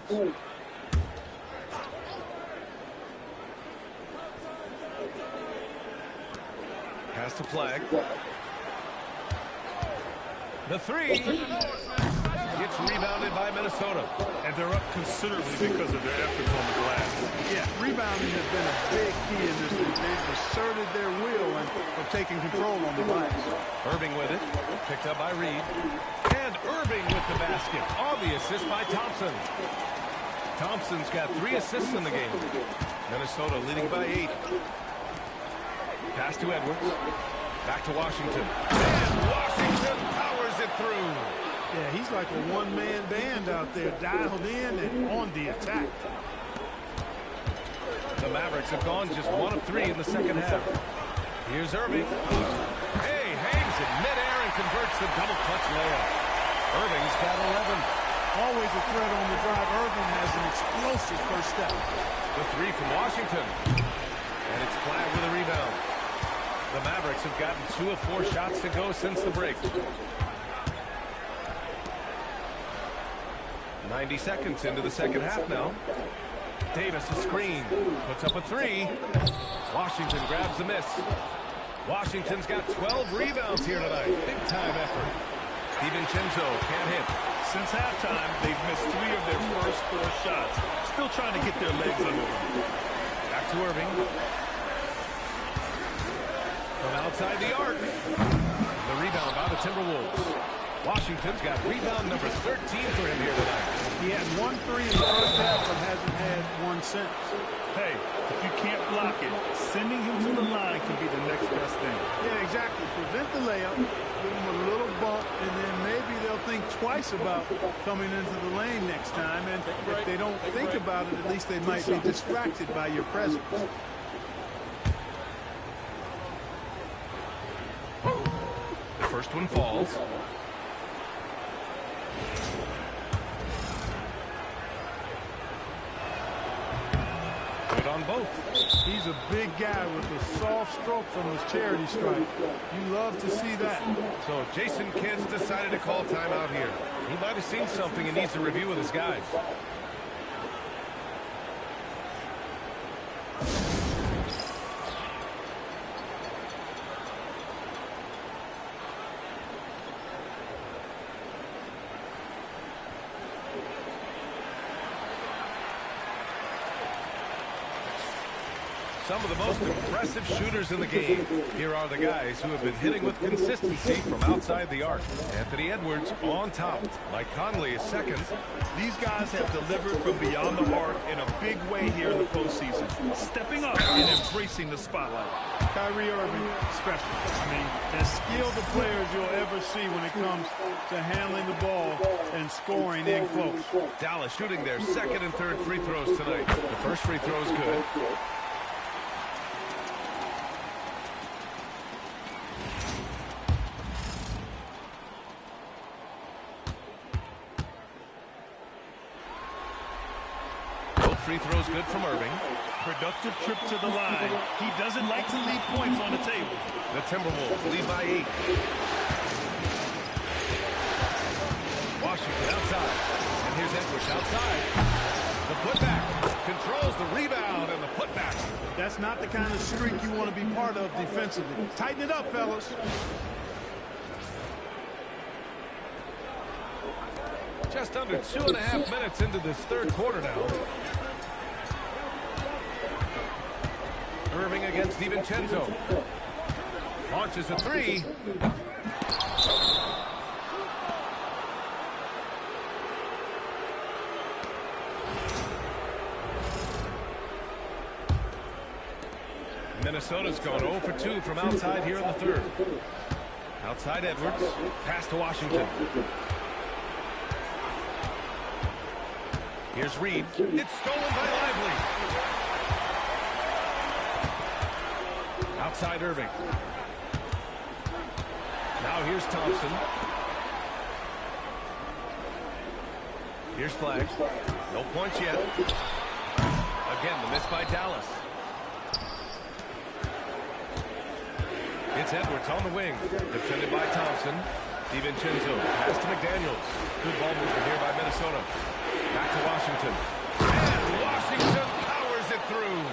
[SPEAKER 10] Pass to Flag. The 3 gets rebounded by Minnesota.
[SPEAKER 2] And they're up considerably because of their efforts on the glass. Yeah, rebounding has been a big key in this one. They've asserted their will and of taking control on the glass.
[SPEAKER 10] Irving with it. Picked up by Reed. And Irving with the basket. On the assist by Thompson. Thompson's got 3 assists in the game. Minnesota leading by 8. Pass to Edwards. Back to Washington. And Washington powers it through.
[SPEAKER 2] Yeah, he's like a one-man band out there, dialed in and on the attack.
[SPEAKER 10] The Mavericks have gone just 1 of 3 in the second half. Here's Irving. Hey, hangs in midair and converts the double clutch layup. Irving's got 11.
[SPEAKER 2] Always a threat on the drive. Irving has an explosive first step.
[SPEAKER 10] The 3 from Washington. And it's Flag with a rebound. The Mavericks have gotten 2 of 4 shots to go since the break. 90 seconds into the second half now. Davis a screen. Puts up a 3. Washington grabs the miss. Washington's got 12 rebounds here tonight. Big time effort. DiVincenzo can't hit.
[SPEAKER 8] Since halftime, they've missed 3 of their first 4 shots. Still trying to get their legs under them.
[SPEAKER 10] Back to Irving. From outside the arc. The rebound by the Timberwolves. Washington's got rebound number 13 for him here tonight.
[SPEAKER 2] He had 1 3 in the first half, but hasn't had 1 since.
[SPEAKER 8] Hey, if you can't block it, sending him to the line can be the next best thing.
[SPEAKER 2] Yeah, exactly. Prevent the layup, give him a little bump, and then maybe they'll think twice about coming into the lane next time. And if they don't think about it, at least they might be distracted by your presence.
[SPEAKER 10] The first one falls. Good on both.
[SPEAKER 2] He's a big guy with a soft stroke from his charity stripe. You love to see that.
[SPEAKER 10] So Jason Kidd's decided to call timeout here. He might have seen something and needs a review with his guys. Some of the most impressive shooters in the game. Here are the guys who have been hitting with consistency from outside the arc. Anthony Edwards on top. Mike Conley is second.
[SPEAKER 8] These guys have delivered from beyond the arc in a big way here in the postseason. Stepping up and embracing the spotlight.
[SPEAKER 2] Kyrie Irving, special. I mean, as skilled the players you'll ever see when it comes to handling the ball and scoring in close.
[SPEAKER 10] Dallas shooting their second and third free throws tonight. The first free throw is good. Free throws good from Irving.
[SPEAKER 8] Productive trip to the line. He doesn't like to leave points on the table.
[SPEAKER 10] The Timberwolves lead by 8. Washington outside. And here's Edwards outside. The putback. Controls the rebound and the putback.
[SPEAKER 2] That's not the kind of streak you want to be part of defensively. Tighten it up, fellas.
[SPEAKER 10] Just under 2.5 minutes into this third quarter now. Irving against DiVincenzo. Launches a 3. Minnesota's gone 0 for 2 from outside here in the third. Outside Edwards. Pass to Washington. Here's Reed. It's stolen by Lively. Outside Irving. Now here's Thompson. Here's Flag. No points yet. Again, the miss by Dallas. It's Edwards on the wing. Defended by Thompson. DiVincenzo. Pass to McDaniels. Good ball movement here by Minnesota. Back to Washington. And Washington powers it through.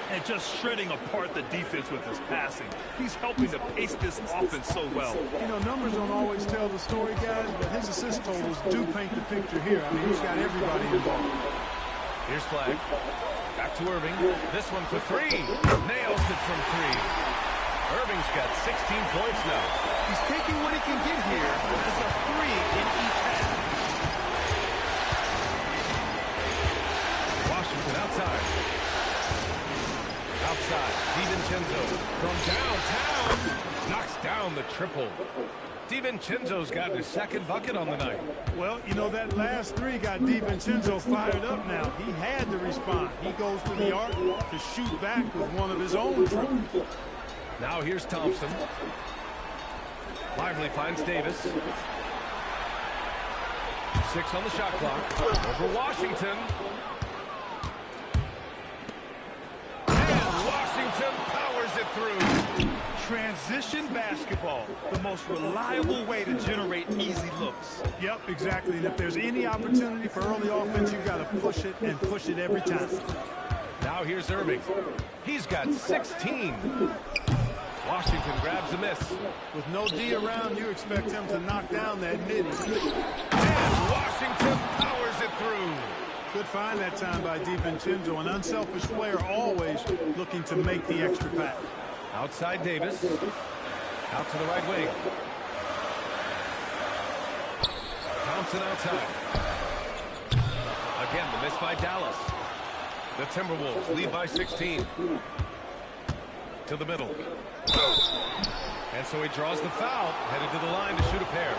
[SPEAKER 8] And just shredding apart the defense with his passing. He's helping to pace this offense so well.
[SPEAKER 2] You know, numbers don't always tell the story, guys, but his assist totals do paint the picture here. I mean, he's got everybody involved.
[SPEAKER 10] Here's Flag. Back to Irving. This one for three. Nails it from three. Irving's got 16 points now.
[SPEAKER 8] He's taking what he can get here. It's a three in each half.
[SPEAKER 10] Washington outside. Outside, DiVincenzo from downtown knocks down the triple. DiVincenzo's got his second bucket on the night.
[SPEAKER 2] Well, you know, that last three got DiVincenzo fired up now. He had to respond. He goes to the arc to shoot back with one of his own triples.
[SPEAKER 10] Now here's Thompson. Lively finds Davis. 6 on the shot clock. Over Washington. Washington powers it through.
[SPEAKER 8] Transition basketball, the most reliable way to generate easy looks.
[SPEAKER 2] Yep, exactly. And if there's any opportunity for early offense, you've got to push it and push it every time.
[SPEAKER 10] Now here's Irving. He's got 16. Washington grabs a miss.
[SPEAKER 2] With no D around, you expect him to knock down that midi.
[SPEAKER 10] And Washington powers it through.
[SPEAKER 2] Good find that time by DiVincenzo. An unselfish player always looking to make the extra pass.
[SPEAKER 10] Outside Davis. Out to the right wing. Thompson outside. Again, the miss by Dallas. The Timberwolves lead by 16. To the middle. And so he draws the foul. Headed to the line to shoot a pair.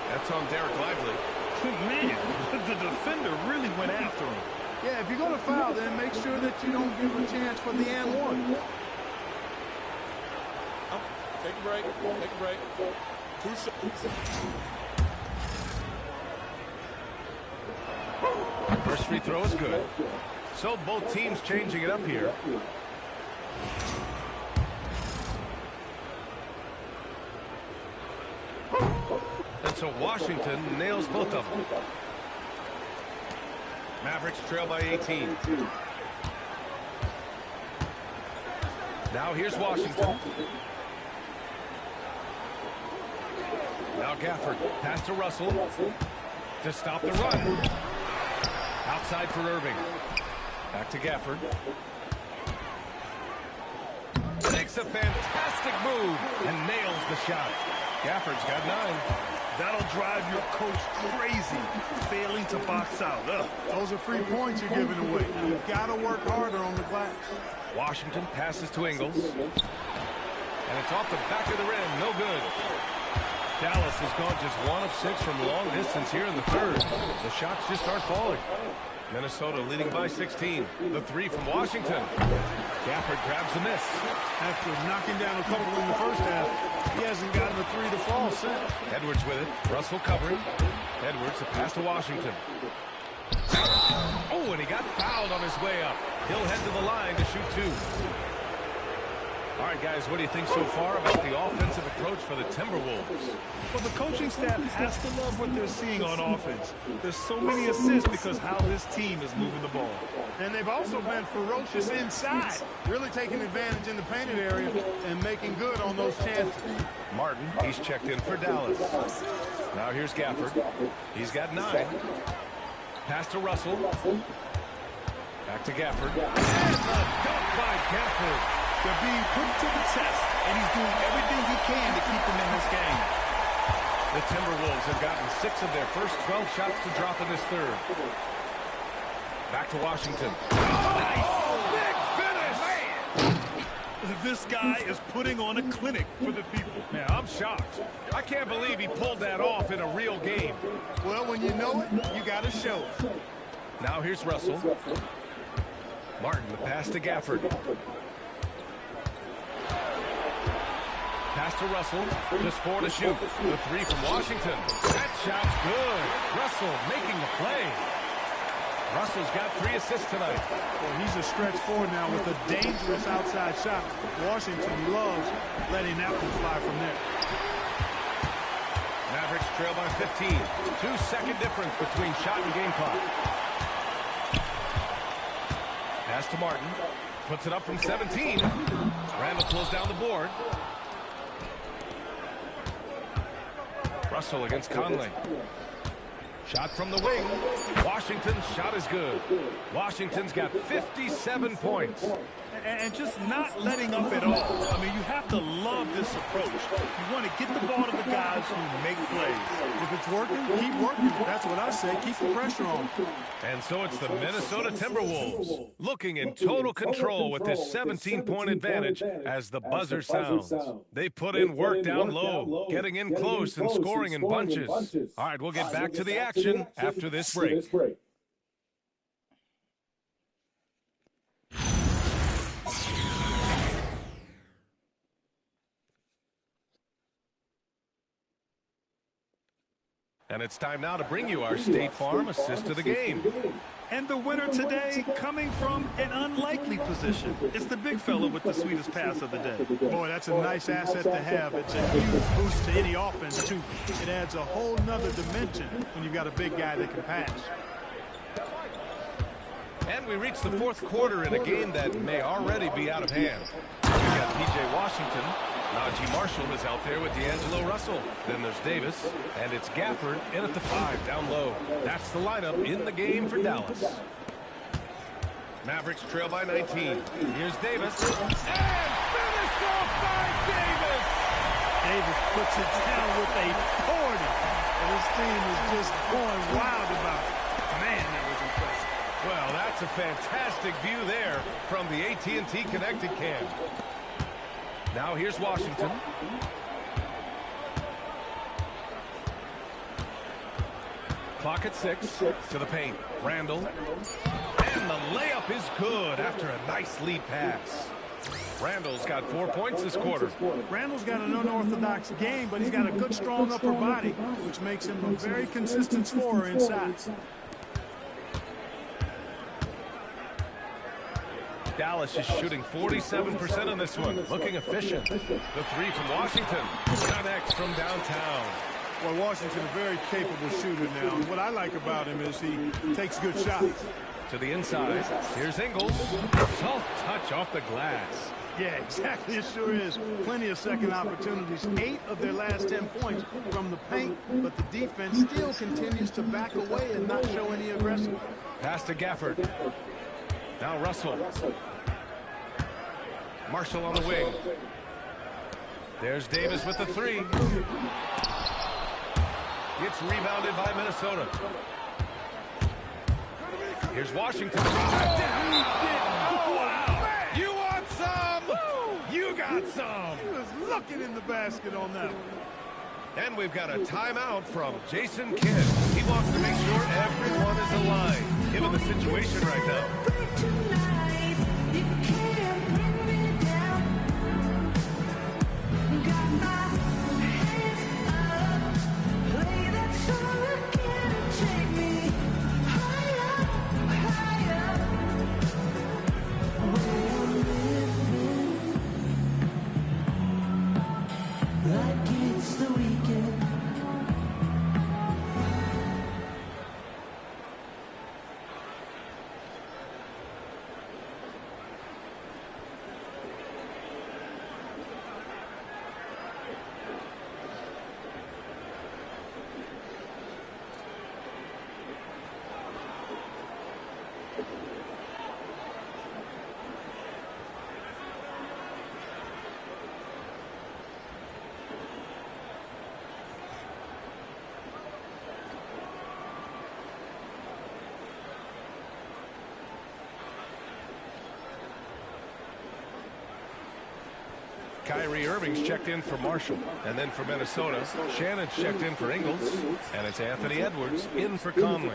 [SPEAKER 10] That's on Derek Lively.
[SPEAKER 8] Man, the defender really went after him.
[SPEAKER 2] Yeah, if you're going to foul, then make sure that you don't give him a chance for the and one.
[SPEAKER 14] Take a break. Take a break. 2 seconds.
[SPEAKER 10] First free throw is good. So both teams changing it up here. And so Washington nails both of them. Mavericks trail by 18. Now here's Washington. Now Gafford. Pass to Russell. To stop the run. Outside for Irving. Back to Gafford. Makes a fantastic move and nails the shot. Gafford's got 9.
[SPEAKER 8] That'll drive your coach crazy, failing to box out. Ugh.
[SPEAKER 2] Those are free points you're giving away. You've got to work harder on the glass.
[SPEAKER 10] Washington passes to Ingles. And it's off the back of the rim. No good. Dallas has gone just 1 of 6 from long distance here in the third. The shots just aren't falling. Minnesota leading by 16. The 3 from Washington. Gafford grabs the miss.
[SPEAKER 2] After knocking down a couple in the first half, he hasn't gotten a 3 to fall since.
[SPEAKER 10] Edwards with it. Russell covering. Edwards, a pass to Washington. Oh, and he got fouled on his way up. He'll head to the line to shoot 2. All right, guys, what do you think so far about the offensive approach for the Timberwolves?
[SPEAKER 8] Well, the coaching staff has to love what they're seeing on offense. There's so many assists because how this team is moving the ball.
[SPEAKER 2] And they've also been ferocious inside, really taking advantage in the painted area and making good on those chances.
[SPEAKER 10] Martin, he's checked in for Dallas. Now here's Gafford. He's got 9. Pass to Russell. Back to Gafford. And a dunk by Gafford.
[SPEAKER 8] They're being put to the test, and he's doing everything he can to keep them in this game.
[SPEAKER 10] The Timberwolves have gotten 6 of their first 12 shots to drop in this third. Back to Washington. Oh, big finish!
[SPEAKER 8] This guy is putting on a clinic for the people.
[SPEAKER 10] Man, I'm shocked. I can't believe he pulled that off in a real game.
[SPEAKER 2] Well, when you know it, you got to show it.
[SPEAKER 10] Now here's Russell. Martin, the pass to Gafford. to Russell. Just 4 to shoot. The 3 from Washington. That shot's good. Russell making the play. Russell's got 3 assists tonight.
[SPEAKER 2] Well, he's a stretch forward now with a dangerous outside shot. Washington loves letting that one fly from there.
[SPEAKER 10] Mavericks trail by 15. 2-second difference between shot and game clock. Pass to Martin. Puts it up from 17. Randall pulls down the board. Russell against Conley. Shot from the wing. Washington's shot is good. Washington's got 57 points.
[SPEAKER 2] And just not letting up at all. I mean, you have to love this approach. You want to get the ball to the guys who make plays. If it's working, keep working. That's what I say. Keep the pressure on.
[SPEAKER 10] And so it's the Minnesota Timberwolves looking in total control with this 17-point advantage as the buzzer sounds. They put in work down low, getting in close and scoring in bunches. All right, we'll get back to the action after this break. And it's time now to bring you our State Farm assist of the game.
[SPEAKER 2] And the winner today coming from an unlikely position. It's the big fella with the sweetest pass of the day. Boy, that's a nice asset to have. It's a huge boost to any offense, too. It adds a whole nother dimension when you've got a big guy that can pass.
[SPEAKER 10] And we reach the 4th quarter in a game that may already be out of hand. We got P.J. Washington. Najee Marshall is out there with D'Angelo Russell. Then there's Davis, and it's Gafford in at the 5 down low. That's the lineup in the game for Dallas. Mavericks trail by 19. Here's Davis. And finished off by Davis!
[SPEAKER 2] Davis puts it down with a 40. And this team is just going wild about it. Man, that was impressive.
[SPEAKER 10] Well, that's a fantastic view there from the AT&T Connected Cam. Now here's Washington. Clock at 6. To the paint. Randall. And the layup is good after a nice lead pass. Randall's got 4 points this quarter.
[SPEAKER 2] Randall's got an unorthodox game, but he's got a good, strong upper body, which makes him a very consistent scorer inside.
[SPEAKER 10] Dallas is shooting 47% on this one, looking efficient. The 3 from Washington connects from downtown.
[SPEAKER 2] Well, Washington, a very capable shooter now. What I like about him is he takes good shots.
[SPEAKER 10] To the inside, here's Ingles. Soft touch off the glass.
[SPEAKER 2] Yeah, exactly. It sure is. Plenty of second opportunities. 8 of their last 10 points from the paint, but the defense still continues to back away and not show any aggression.
[SPEAKER 10] Pass to Gafford. Now Russell. Marshall on the wing. There's Davis with the 3. It's rebounded by Minnesota. Here's Washington.
[SPEAKER 2] Oh, wow.
[SPEAKER 10] You want some? You got some.
[SPEAKER 2] He was looking in the basket on that one.
[SPEAKER 10] And we've got a timeout from Jason Kidd. He wants to make sure everyone is aligned, given the situation right now. Kyrie Irving's checked in for Marshall. And then for Minnesota, Shannon's checked in for Ingles. And it's Anthony Edwards in for Conley.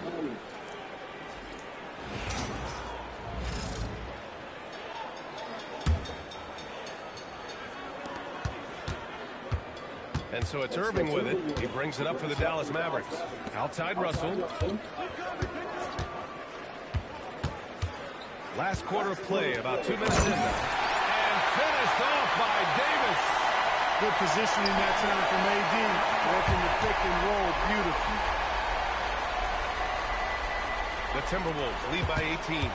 [SPEAKER 10] And so it's Irving with it. He brings it up for the Dallas Mavericks. Outside Russell. Last quarter of play, about 2 minutes in now. And finished off by Davis.
[SPEAKER 2] Good positioning that time from AD. Working the pick and roll beautifully.
[SPEAKER 10] The Timberwolves lead by 18.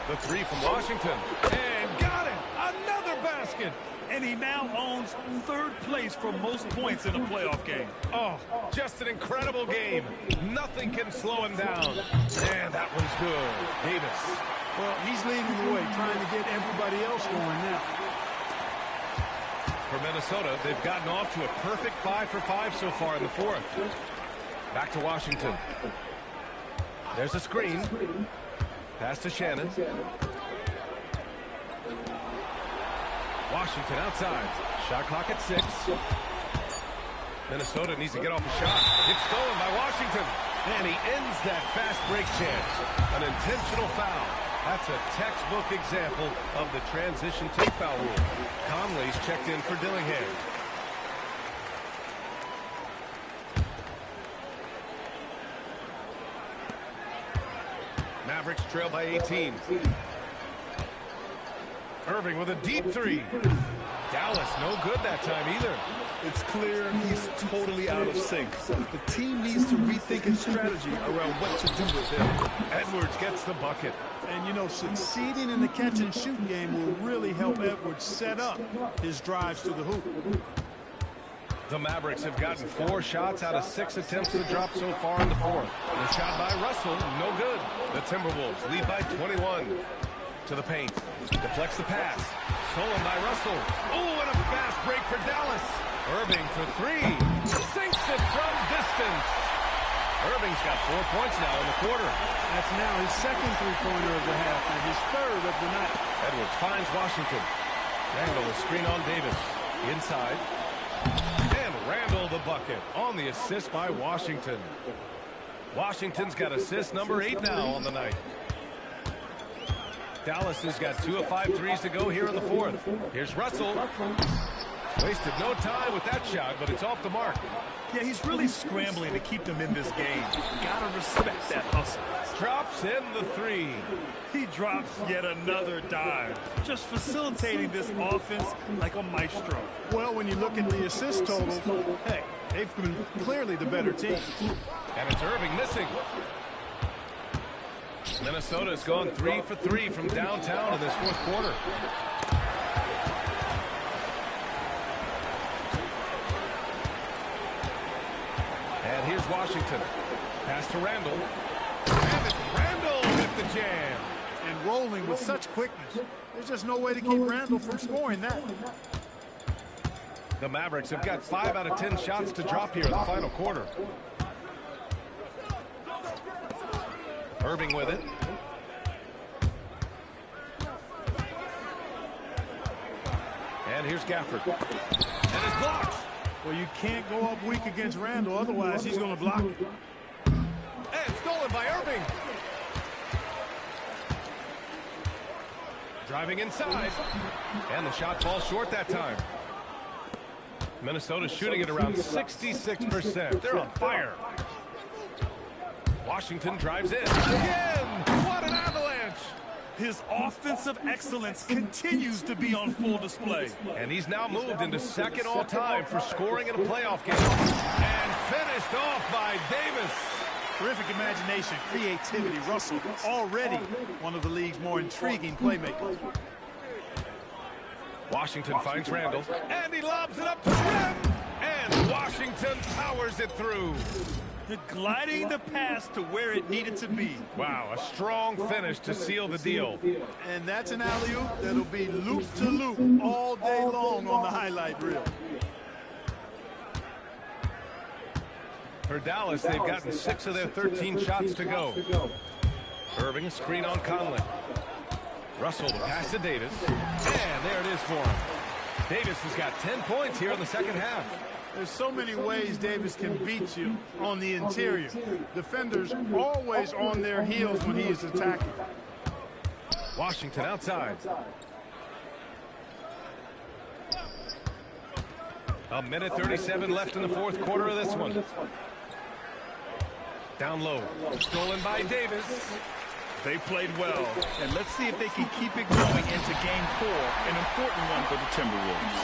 [SPEAKER 10] The three from Washington. And got it! Another basket!
[SPEAKER 8] And he now owns third place for most points in a playoff game.
[SPEAKER 10] Oh, just an incredible game. Nothing can slow him down. And that one's good. Davis.
[SPEAKER 2] Well, he's leading the way, trying to get everybody else going now.
[SPEAKER 10] For Minnesota, they've gotten off to a perfect 5 for 5 so far in the fourth. Back to Washington. There's a screen. Pass to Shannon. Washington outside. Shot clock at 6. Minnesota needs to get off a shot. It's stolen by Washington. And he ends that fast break chance. An intentional foul. That's a textbook example of the transition take foul rule. Conley's checked in for Dillingham. Mavericks trail by 18. Irving with a deep three. Dallas no good that time either.
[SPEAKER 8] It's clear he's totally out of sync. The team needs to rethink its strategy around what to do with him.
[SPEAKER 10] Edwards gets the bucket.
[SPEAKER 2] And, you know, succeeding in the catch-and-shoot game will really help Edwards set up his drives to the hoop.
[SPEAKER 10] The Mavericks have gotten 4 shots out of 6 attempts to drop so far in the fourth. The shot by Russell, no good. The Timberwolves lead by 21. To the paint. Deflects the pass. Stolen by Russell. Oh, and a fast break for Dallas. Irving for 3. Sinks it from distance. Irving's got 4 points now in the quarter.
[SPEAKER 2] That's now his second three-pointer of the half and his third of the night.
[SPEAKER 10] Edwards finds Washington. Randall a screen on Davis. Inside. And Randall the bucket on the assist by Washington. Washington's got assist number 8 now on the night. Dallas has got 2 of 5 threes to go here in the fourth. Here's Russell. Wasted no time with that shot, but it's off the mark.
[SPEAKER 8] Yeah, he's really scrambling to keep them in this game. Gotta respect that hustle.
[SPEAKER 10] Drops in the 3.
[SPEAKER 8] He drops yet another dive. Just facilitating this offense like a maestro.
[SPEAKER 2] Well, when you look at the assist totals, hey, they've been clearly the better team.
[SPEAKER 10] And it's Irving missing. Minnesota's gone 3 for 3 from downtown in this fourth quarter. And here's Washington. Pass to Randall. And it's Randall with the jam.
[SPEAKER 2] And rolling with such quickness. There's just no way to keep Randall from scoring that.
[SPEAKER 10] The Mavericks have got 5 out of 10 shots to drop here in the final quarter. Irving with it. And here's Gafford. And it's blocked.
[SPEAKER 2] Well, you can't go up weak against Randall, otherwise he's going to block it.
[SPEAKER 10] And stolen by Irving. Driving inside. And the shot falls short that time. Minnesota's shooting at around 66%. They're on fire. Washington drives in. Again! What an avalanche!
[SPEAKER 8] His offensive excellence continues to be on full display.
[SPEAKER 10] And he's now moved into second all-time for scoring in a playoff game. And finished off by Davis.
[SPEAKER 2] Terrific imagination, creativity. Russell already one of the league's more intriguing playmakers.
[SPEAKER 10] Washington finds Randall. And he lobs it up to the rim. And Washington powers it through.
[SPEAKER 8] Gliding the pass to where it needed to be.
[SPEAKER 10] Wow, a strong finish to seal the deal.
[SPEAKER 2] And that's an alley-oop that'll be loop-to-loop all day long on the highlight reel.
[SPEAKER 10] For Dallas, they've gotten 6 of their 13 shots to go. Irving, a screen on Conley. Russell to pass to Davis. And there it is for him. Davis has got 10 points here in the second half.
[SPEAKER 2] There's so many ways Davis can beat you on the interior. Defenders always on their heels when he is attacking.
[SPEAKER 10] Washington outside. A minute 37 left in the fourth quarter of this one. Down low. Stolen by Davis.
[SPEAKER 8] They played well, and let's see if they can keep it going into Game 4, an important one for the Timberwolves.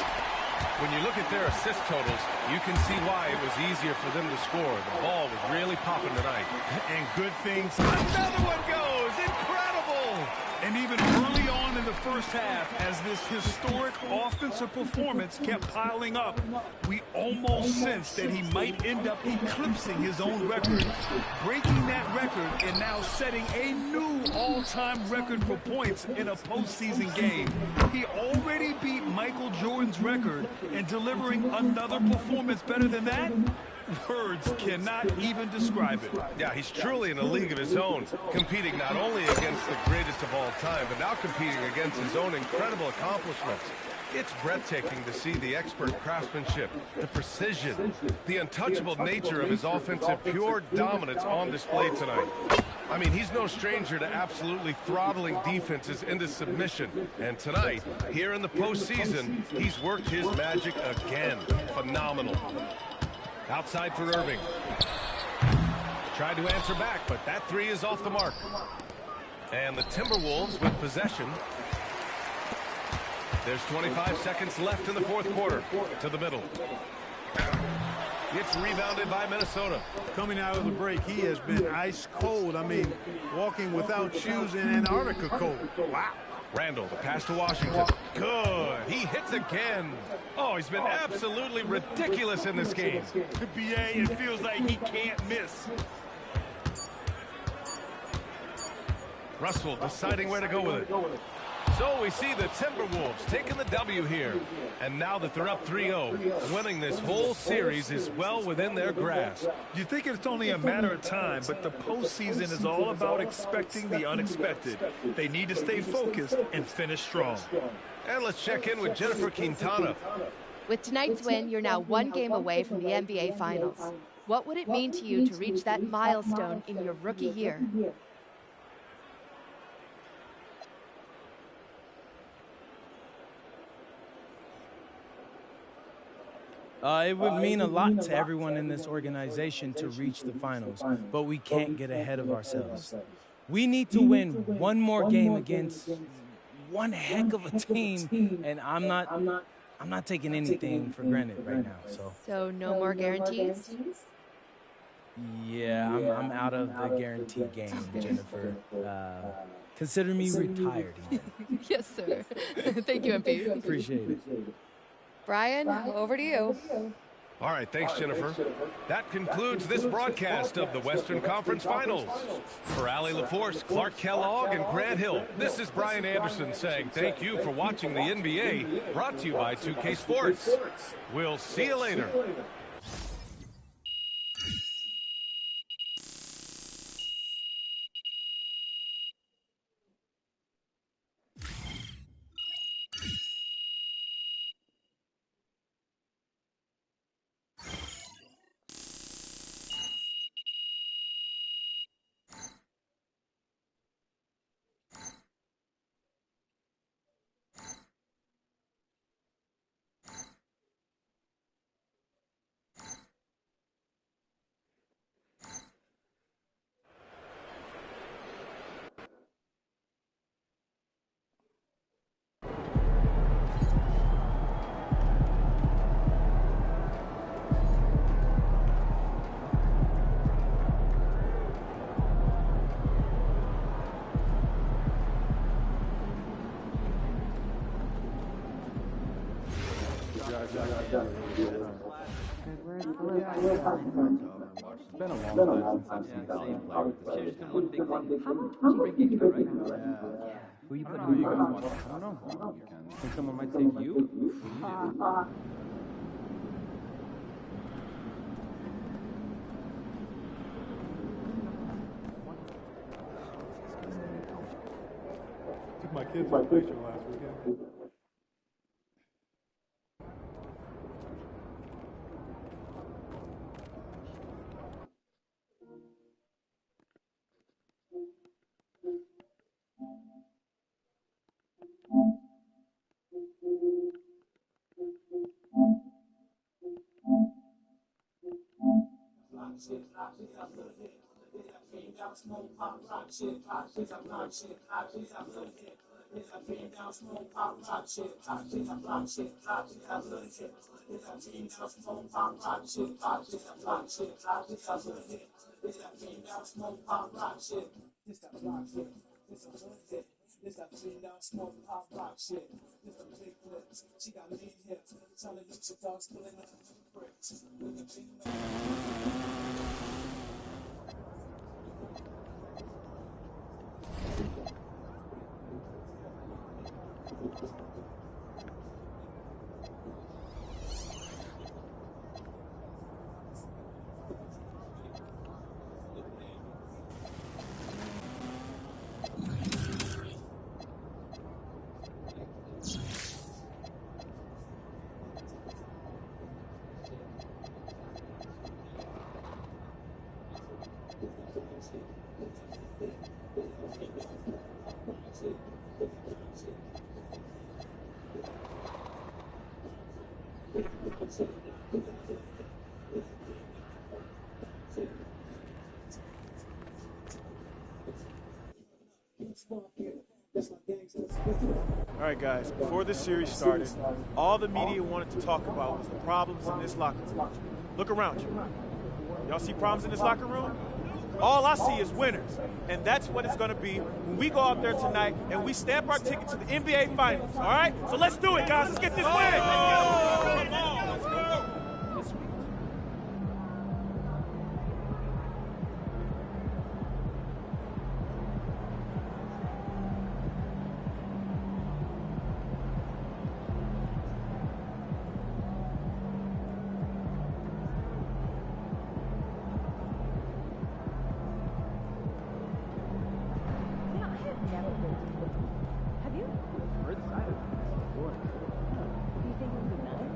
[SPEAKER 10] When you look at their assist totals, you can see why it was easier for them to score. The ball was really popping tonight.
[SPEAKER 8] And good things. Another one goes. Incredible. And even early on in the first half, as this historic offensive performance kept piling up, we almost sensed that he might end up eclipsing his own record, breaking that record and now setting a new all-time record for points in a postseason game. He already beat Michael Jordan's record, and delivering another performance better than that? Words cannot even describe it.
[SPEAKER 10] Yeah, he's truly in a league of his own, competing not only against the greatest of all time, but now competing against his own incredible accomplishments. It's breathtaking to see the expert craftsmanship, the precision, the untouchable nature of his offensive pure dominance on display tonight. I mean, he's no stranger to absolutely throttling defenses into submission. And tonight, here in the postseason, he's worked his magic again. Phenomenal. Outside for Irving. Tried to answer back, but that three is off the mark. And the Timberwolves with possession. There's 25 seconds left in the fourth quarter. To the middle. It's rebounded by Minnesota.
[SPEAKER 2] Coming out of the break, he has been ice cold. I mean, walking without shoes in Antarctica cold. Wow.
[SPEAKER 10] Randall, the pass to Washington. Good. He hits again. Oh, he's been absolutely ridiculous in this game.
[SPEAKER 8] BA, it feels like he can't miss.
[SPEAKER 10] Russell deciding where to go with it. So we see the Timberwolves taking the W here. And now that they're up 3-0, winning this whole series is well within their grasp.
[SPEAKER 8] You think it's only a matter of time, but the postseason is all about expecting the unexpected. They need to stay focused and finish strong.
[SPEAKER 10] And let's check in with Jennifer Quintana.
[SPEAKER 16] With tonight's win, you're now one game away from the NBA Finals. What would it mean to you to reach that milestone in your rookie year?
[SPEAKER 17] It would mean a lot to everyone in this organization to reach the finals, but we can't get ahead of ourselves. We need to win one more game against one heck of a team, and I'm not taking anything for granted right now.
[SPEAKER 16] So no more guarantees?
[SPEAKER 17] Yeah, I'm out of the guarantee game, Jennifer. Consider me retired.
[SPEAKER 16] Yes, sir. Thank you, MP.
[SPEAKER 17] Appreciate it.
[SPEAKER 16] Brian, over to you.
[SPEAKER 10] All right, thanks, Jennifer. That concludes this broadcast of the Western Conference Finals. For Allie LaForce, Clark Kellogg, and Grant Hill, this is Brian Anderson saying thank you for watching the NBA, brought to you by 2K Sports. We'll see you later.
[SPEAKER 7] It's been a long time since I've seen the same player with the same one big thing. How much big game, right? Yeah. Who you putting on? You guys want? I don't know. You can. Think someone might take you?
[SPEAKER 2] Took my kids on picture last weekend.
[SPEAKER 18] All right, guys, before this series started, all the media wanted to talk about was the problems in this locker room. Look around you. Y'all see problems in this locker room? All I see is winners, and that's what it's going to be when we go out there tonight and we stamp our ticket to the NBA Finals, all right? So let's do it, guys. Let's get this win. Let's go.
[SPEAKER 7] Have you heard the side of it? Do you think it would be nice?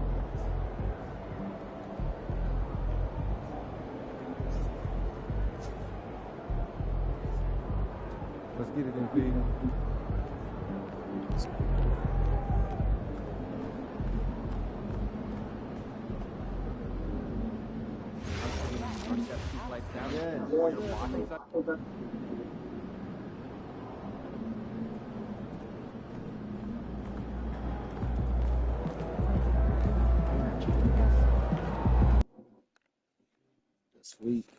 [SPEAKER 7] Yeah. Water,
[SPEAKER 19] Let's get it in, P. Sweet.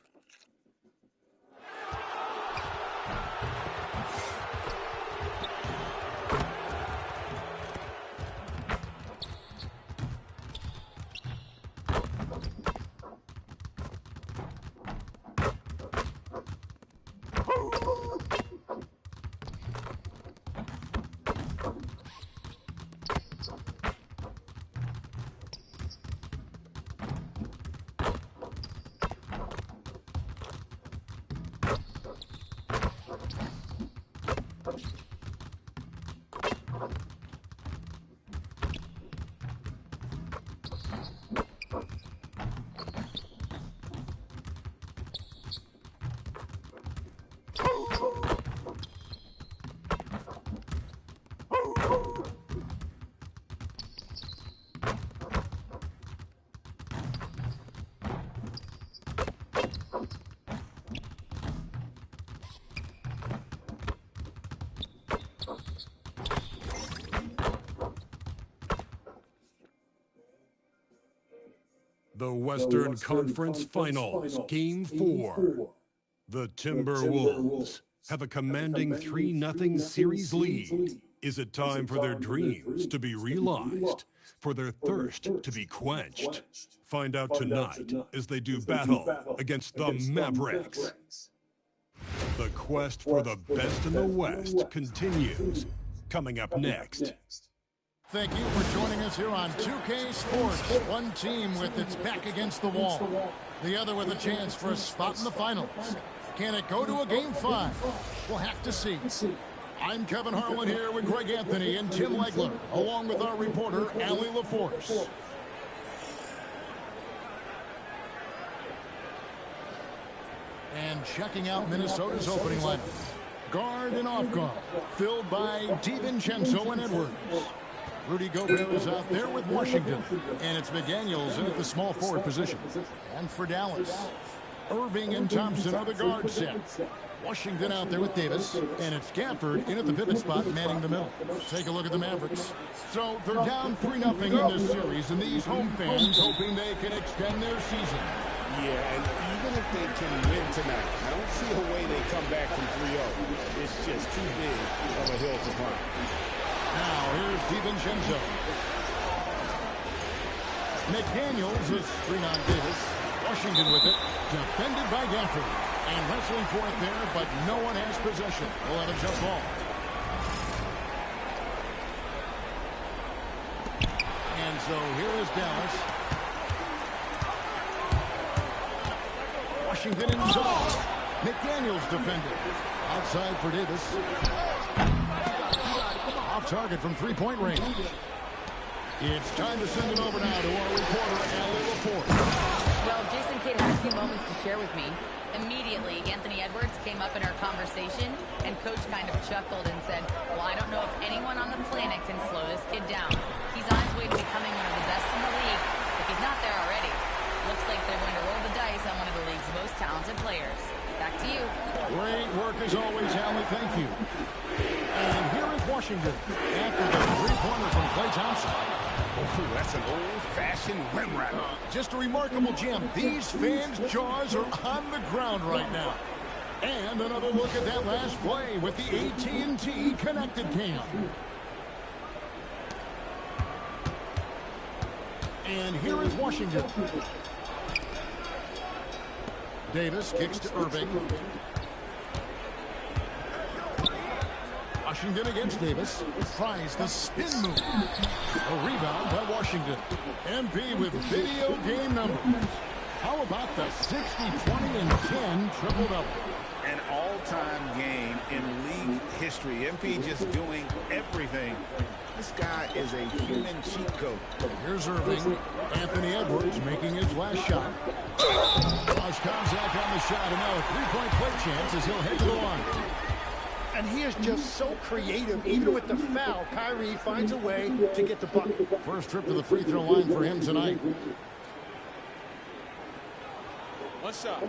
[SPEAKER 14] The Western Conference Finals, Game 4. The Timberwolves have a commanding 3-0 series lead. Is it time for their dreams to be realized, for their thirst to be quenched? Find out tonight as they do battle against the Mavericks. The quest for the best in the West continues. Coming up next.
[SPEAKER 1] Thank you for joining us here on 2K Sports. One team with its back against the wall. The other with a chance for a spot in the finals. Can it go to a Game 5? We'll have to see. I'm Kevin Harlan here with Greg Anthony and Tim Legler, along with our reporter, Allie LaForce. And checking out Minnesota's opening lineup. Guard and off guard, filled by DiVincenzo and Edwards. Rudy Gobert is out there with Washington. And it's McDaniels in at the small forward position. And for Dallas, Irving and Thompson are the guard set. Washington out there with Davis. And it's Gafford in at the pivot spot, manning the middle. Take a look at the Mavericks. So they're down 3-0 in this series. And these home fans hoping they can extend their season.
[SPEAKER 3] Yeah, and even if they can win tonight, I don't see a way they come back from 3-0. It's just too big of a hill to climb.
[SPEAKER 1] Now, here's DiVincenzo. McDaniels is screen on Davis. Washington with it. Defended by Gafford. And wrestling for it there, but no one has possession. We'll have a jump ball. And so here is Dallas. Washington in zone. McDaniels defended. Outside for Davis. Off target from three-point range. It's time to send it over now to our reporter, Allie LaForce.
[SPEAKER 9] Well, Jason Kidd had a few moments to share with me. Immediately, Anthony Edwards came up in our conversation, and Coach kind of chuckled and said, well, I don't know if anyone on the planet can slow this kid down. He's on his way to becoming one of the best in the league, if he's not there already. Looks like they're going to roll the dice on one of the league's most talented players. Back to you.
[SPEAKER 1] Great work as always, Allie. Thank you. And here is Washington after the three-pointer from Klay Thompson.
[SPEAKER 3] Oh, that's an old-fashioned rim wrap.
[SPEAKER 1] Just a remarkable gem. These fans' jaws are on the ground right now. And another look at that last play with the AT&T connected cam. And here is Washington. Davis kicks to Irving. Washington against Davis. Tries the spin move. A rebound by Washington. MP with video game numbers. How about the 60, 20, and 10 triple-double?
[SPEAKER 3] An all-time game in league history. MP just doing everything. This guy is a human cheat code.
[SPEAKER 1] Here's Irving. Anthony Edwards making his last shot. Lost contact on the shot, and now a three-point play chance as he'll head to the line.
[SPEAKER 20] And he is just so creative. Even with the foul, Kyrie finds a way to get the bucket.
[SPEAKER 1] First trip to the free throw line for him tonight.
[SPEAKER 18] One shot.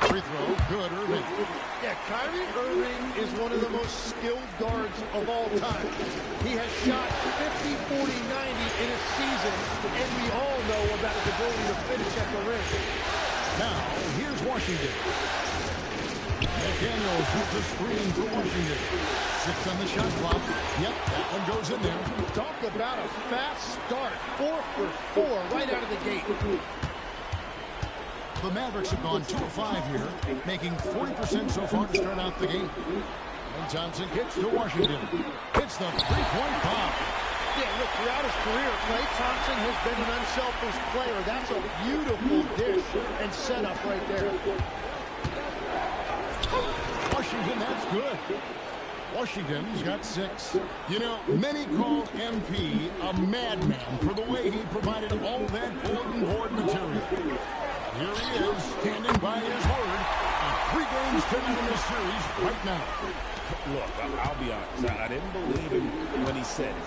[SPEAKER 1] Free throw, good, Irving.
[SPEAKER 20] Yeah, Kyrie Irving is one of the most skilled guards of all time. He has shot 50, 40, 90 in a season, and we all know about his ability to finish at the rim.
[SPEAKER 1] Now, here's Washington. McDaniels hits a screen for Washington. 6 on the shot clock. Yep, that one goes in there.
[SPEAKER 20] Talk about a fast start. 4 for 4 right out of the gate.
[SPEAKER 1] The Mavericks have gone 2 of 5 here, making 40% so far to start out the game. And Thompson kicks to Washington. Hits the three-point bomb.
[SPEAKER 20] Yeah, look, throughout his career, Klay Thompson has been an unselfish player. That's a beautiful dish and setup right there.
[SPEAKER 1] Washington, that's good. Washington's got 6. You know, many call MP a madman for the way he provided all that bulletin board material. Here he is, standing by his word. 3 games tonight in this series right now.
[SPEAKER 3] Look, I'll be honest. I didn't believe him when he said it.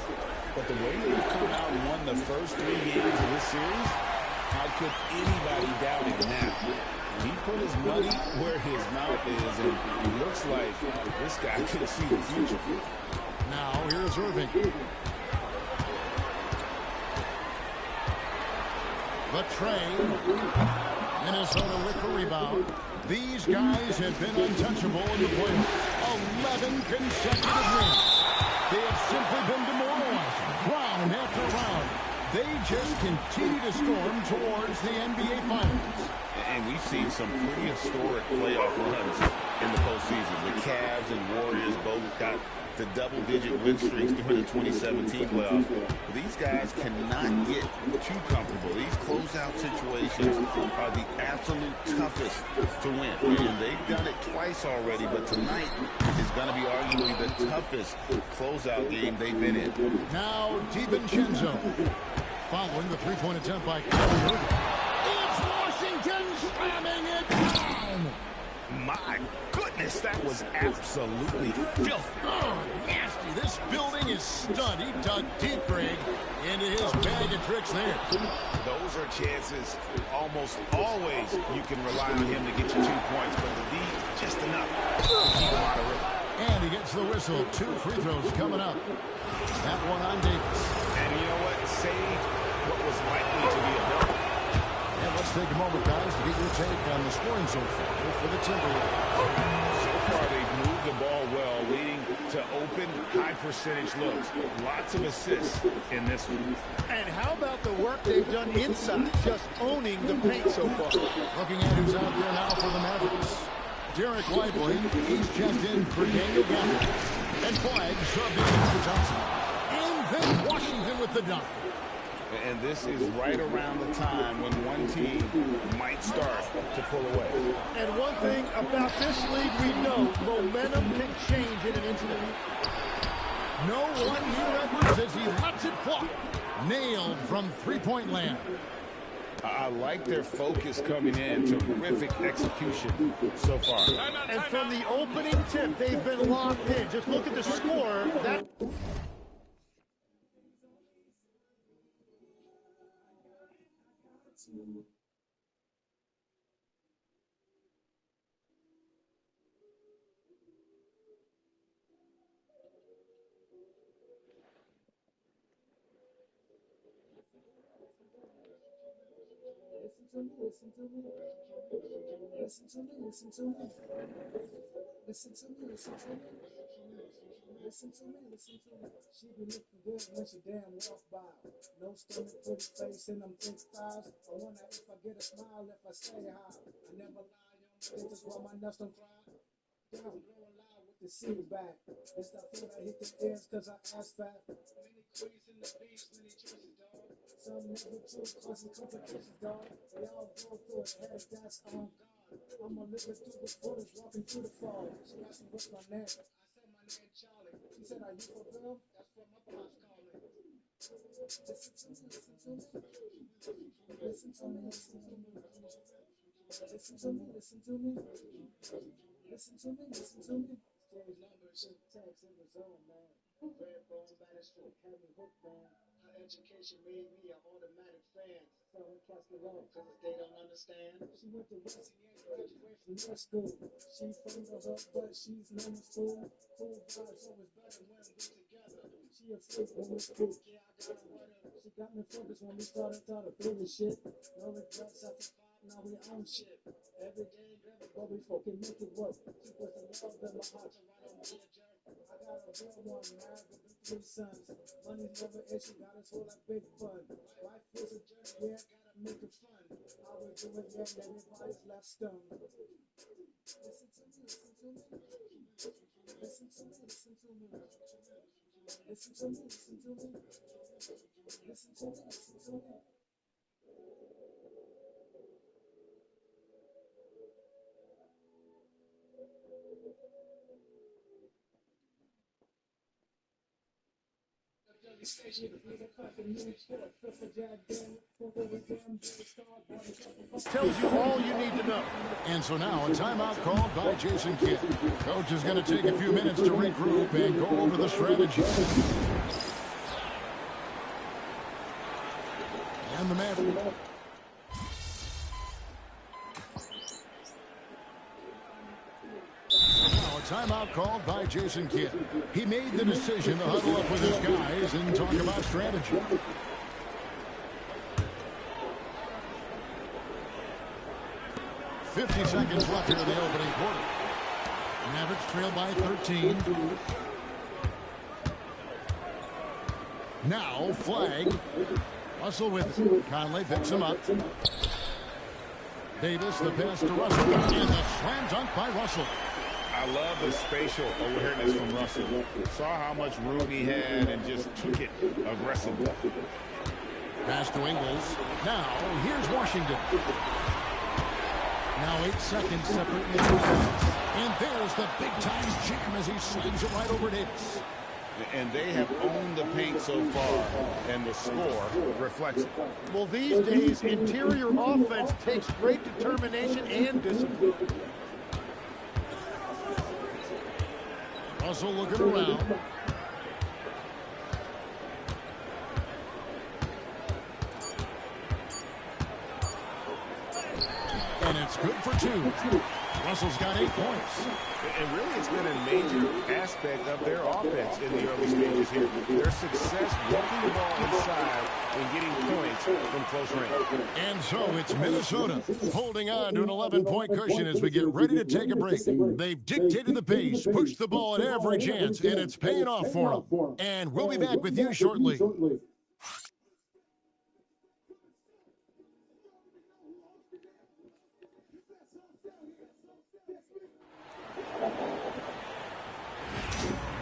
[SPEAKER 3] But the way they've come out and won the first 3 games of this series, how could anybody doubt it now? He put his money where his mouth is, and it looks like this guy can see the future.
[SPEAKER 1] Now here's Irving. The train. Minnesota with the rebound. These guys have been untouchable in the playoffs. 11 consecutive wins. They have simply been demoralized, round after round. They just continue to storm towards the NBA Finals.
[SPEAKER 3] And we've seen some pretty historic playoff runs in the postseason. The Cavs and Warriors both got the double-digit win streaks during the 2017 playoffs. These guys cannot get too comfortable. These closeout situations are the absolute toughest to win. And they've done it twice already, but tonight is going to be arguably the toughest closeout game they've been in.
[SPEAKER 1] Now, DiVincenzo, following the three-point attempt by Kyrie Irving. It's Washington slamming it down.
[SPEAKER 3] My goodness, that was absolutely filthy.
[SPEAKER 1] Oh, nasty. This building is stunned. He dug deep, Greg, into his bag of tricks there.
[SPEAKER 3] Those are chances almost always you can rely on him to get you 2 points, but the D, just enough to keep him out of rhythm.
[SPEAKER 1] And he gets the whistle. 2 free throws coming up. That one on Davis.
[SPEAKER 3] And you know what? Saved what was likely to be a double.
[SPEAKER 1] And let's take a moment, guys, to get your take on the scoring so far for the Timberwolves.
[SPEAKER 3] So far, they've moved the ball well, leading to open, high-percentage looks. Lots of assists in this one.
[SPEAKER 20] And how about the work they've done inside, just owning the paint so far?
[SPEAKER 1] Looking at who's out there now for the Mavericks. Derek Lively, he's checked in for Daniel Gafford. And Flagg subbed in for Thompson. And then Washington with the dunk.
[SPEAKER 3] And this is right around the time when one team might start to pull away.
[SPEAKER 20] And one thing about this league we know, momentum can change in an instant.
[SPEAKER 1] No one here Edwards as he lets it fly. Nailed from three-point land.
[SPEAKER 3] I like their focus coming in. Terrific execution so far.
[SPEAKER 20] And from the opening tip, they've been locked in. Just look at the score. That...
[SPEAKER 21] Listen to me. Listen to me. Listen to me. Listen to me. Listen to me. Listen to me. Listen to me. She be looking good when she damn walk by. No stomach, pretty face, and them thick thighs. I wonder if I get a smile if I say hi. I never lie, young bitches while my nuts don't cry. Down, growing loud with the city back. It's that food I hit the ears cause I ass fat. Many queens in the beach, many choices, dog. Some never true, causing complications, dog. They all go through it, head, that's on God. I'ma live it through the footage, walking through the fall. She asked me what's my name. I said my name Charlie. She said, are you for real? That's what my pops call me. Listen to me, listen to me. Listen to me, listen to me. Listen to me, listen to me. Listen to me, listen to me. Stage number, shit, text in the zone, man. Red bone, battlefield, had me hooked, man. Her education made me an automatic fan. So we cast it off, cause they don't understand. She went to West and graduated from law school. She from the hood, but she's known as cool. Cool vibes always better when we together. She a freak when we speak. Yeah, I got her with her. She got me focused when we started to do this shit. No regrets after 5, now we own shit. Every day, but we fucking make it work. She puts the love in my heart to ride on me a jerk. I got a real one, married with the 3 sons. Money's never issue, got us all that big fun. Life is a journey, yeah, gotta make it fun. How we do it, yeah, everybody's left stunned. Listen to me, listen to me. Listen to me, listen to me. Listen to me, listen to me. Listen to me, listen to me.
[SPEAKER 20] Tells you all you need to know.
[SPEAKER 1] And so now a timeout called by Jason Kidd. Coach is going to take a few minutes to regroup and go over the strategy. And the Mavericks. a timeout called by Jason Kidd. He made the decision to huddle up with his guys and talk about strategy. "50 seconds left here in the opening quarter. Mavericks trail by 13. Now, flag. Russell with it. Conley picks him up. Davis, the pass to Russell, and the slam dunk by Russell.
[SPEAKER 3] I love the spatial awareness from Russell. Saw how much room he had and just took it aggressively.
[SPEAKER 1] Pass to Ingles. Now, here's Washington. Now 8 seconds separating the two guys. And there's the big-time jam as he slams it right over Davis.
[SPEAKER 3] And they have owned the paint so far, and the score reflects it.
[SPEAKER 20] Well, these days, interior offense takes great determination and discipline.
[SPEAKER 1] Russell looking around. And it's good for 2. Russell's got 8 points.
[SPEAKER 3] And really, it's been a major aspect of their offense in the early stages here. Their success working the ball inside and getting points from close range.
[SPEAKER 1] And so it's Minnesota holding on to an 11-point cushion as we get ready to take a break. They've dictated the pace, pushed the ball at every chance, and it's paying off for them. And we'll be back with you shortly.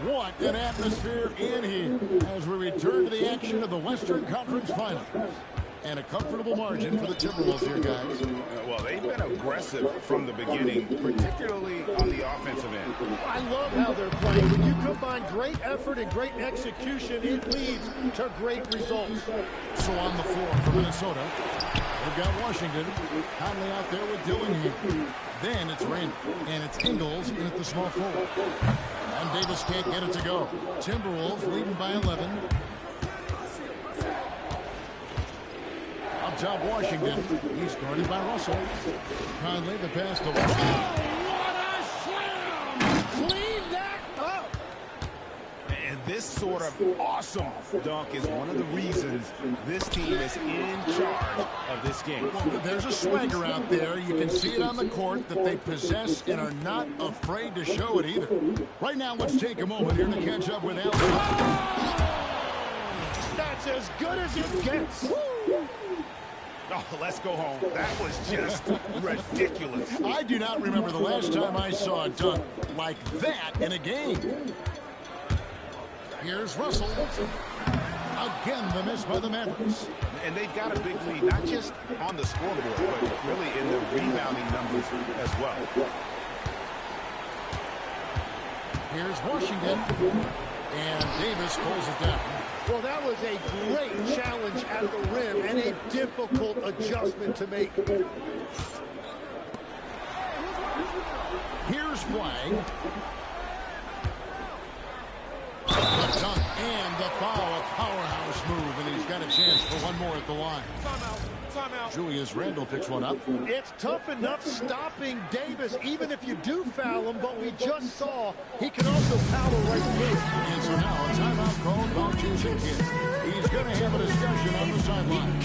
[SPEAKER 1] What an atmosphere in here as we return to the action of the Western Conference Finals. And a comfortable margin for the Timberwolves here, guys.
[SPEAKER 3] Well, they've been aggressive from the beginning, particularly on the offensive end.
[SPEAKER 20] I love how they're playing. When you combine great effort and great execution, it leads to great results.
[SPEAKER 1] So on the floor for Minnesota, they've got Washington. Conley out there with Dylan here. Then it's Randall, and it's Ingles in at the small forward. And Davis can't get it to go. Timberwolves leading by 11. Up top, Washington. He's guarded by Russell. Conley, the pass to Russell. Oh, what a slam! Clean that up!
[SPEAKER 3] And this sort of awesome dunk is one of the reasons this team is in charge of this game.
[SPEAKER 1] Well, there's a swagger out there. You can see it on the court that they possess and are not afraid to show it either. Right now, let's take a moment here to catch up with Allen.
[SPEAKER 20] Oh! That's as good as it gets. Woo!
[SPEAKER 3] Oh, let's go home. That was just ridiculous.
[SPEAKER 1] I do not remember the last time I saw a dunk like that in a game. Here's Russell. Again, the miss by the Mavericks.
[SPEAKER 3] And they've got a big lead, not just on the scoreboard, but really in the rebounding numbers as well.
[SPEAKER 1] Here's Washington. And Davis pulls it down.
[SPEAKER 20] Well, that was a great challenge at the rim and a difficult adjustment to make.
[SPEAKER 1] Here's Flag. The dunk and the foul, a powerhouse move, and he's got a chance for one more at the line.
[SPEAKER 20] Timeout. Timeout.
[SPEAKER 1] Julius Randle picks one up.
[SPEAKER 20] It's tough enough stopping Davis, even if you do foul him, but we just saw he can also power right through it.
[SPEAKER 1] And so now a timeout called by Jason Kidd. He's going to have a discussion on the sideline.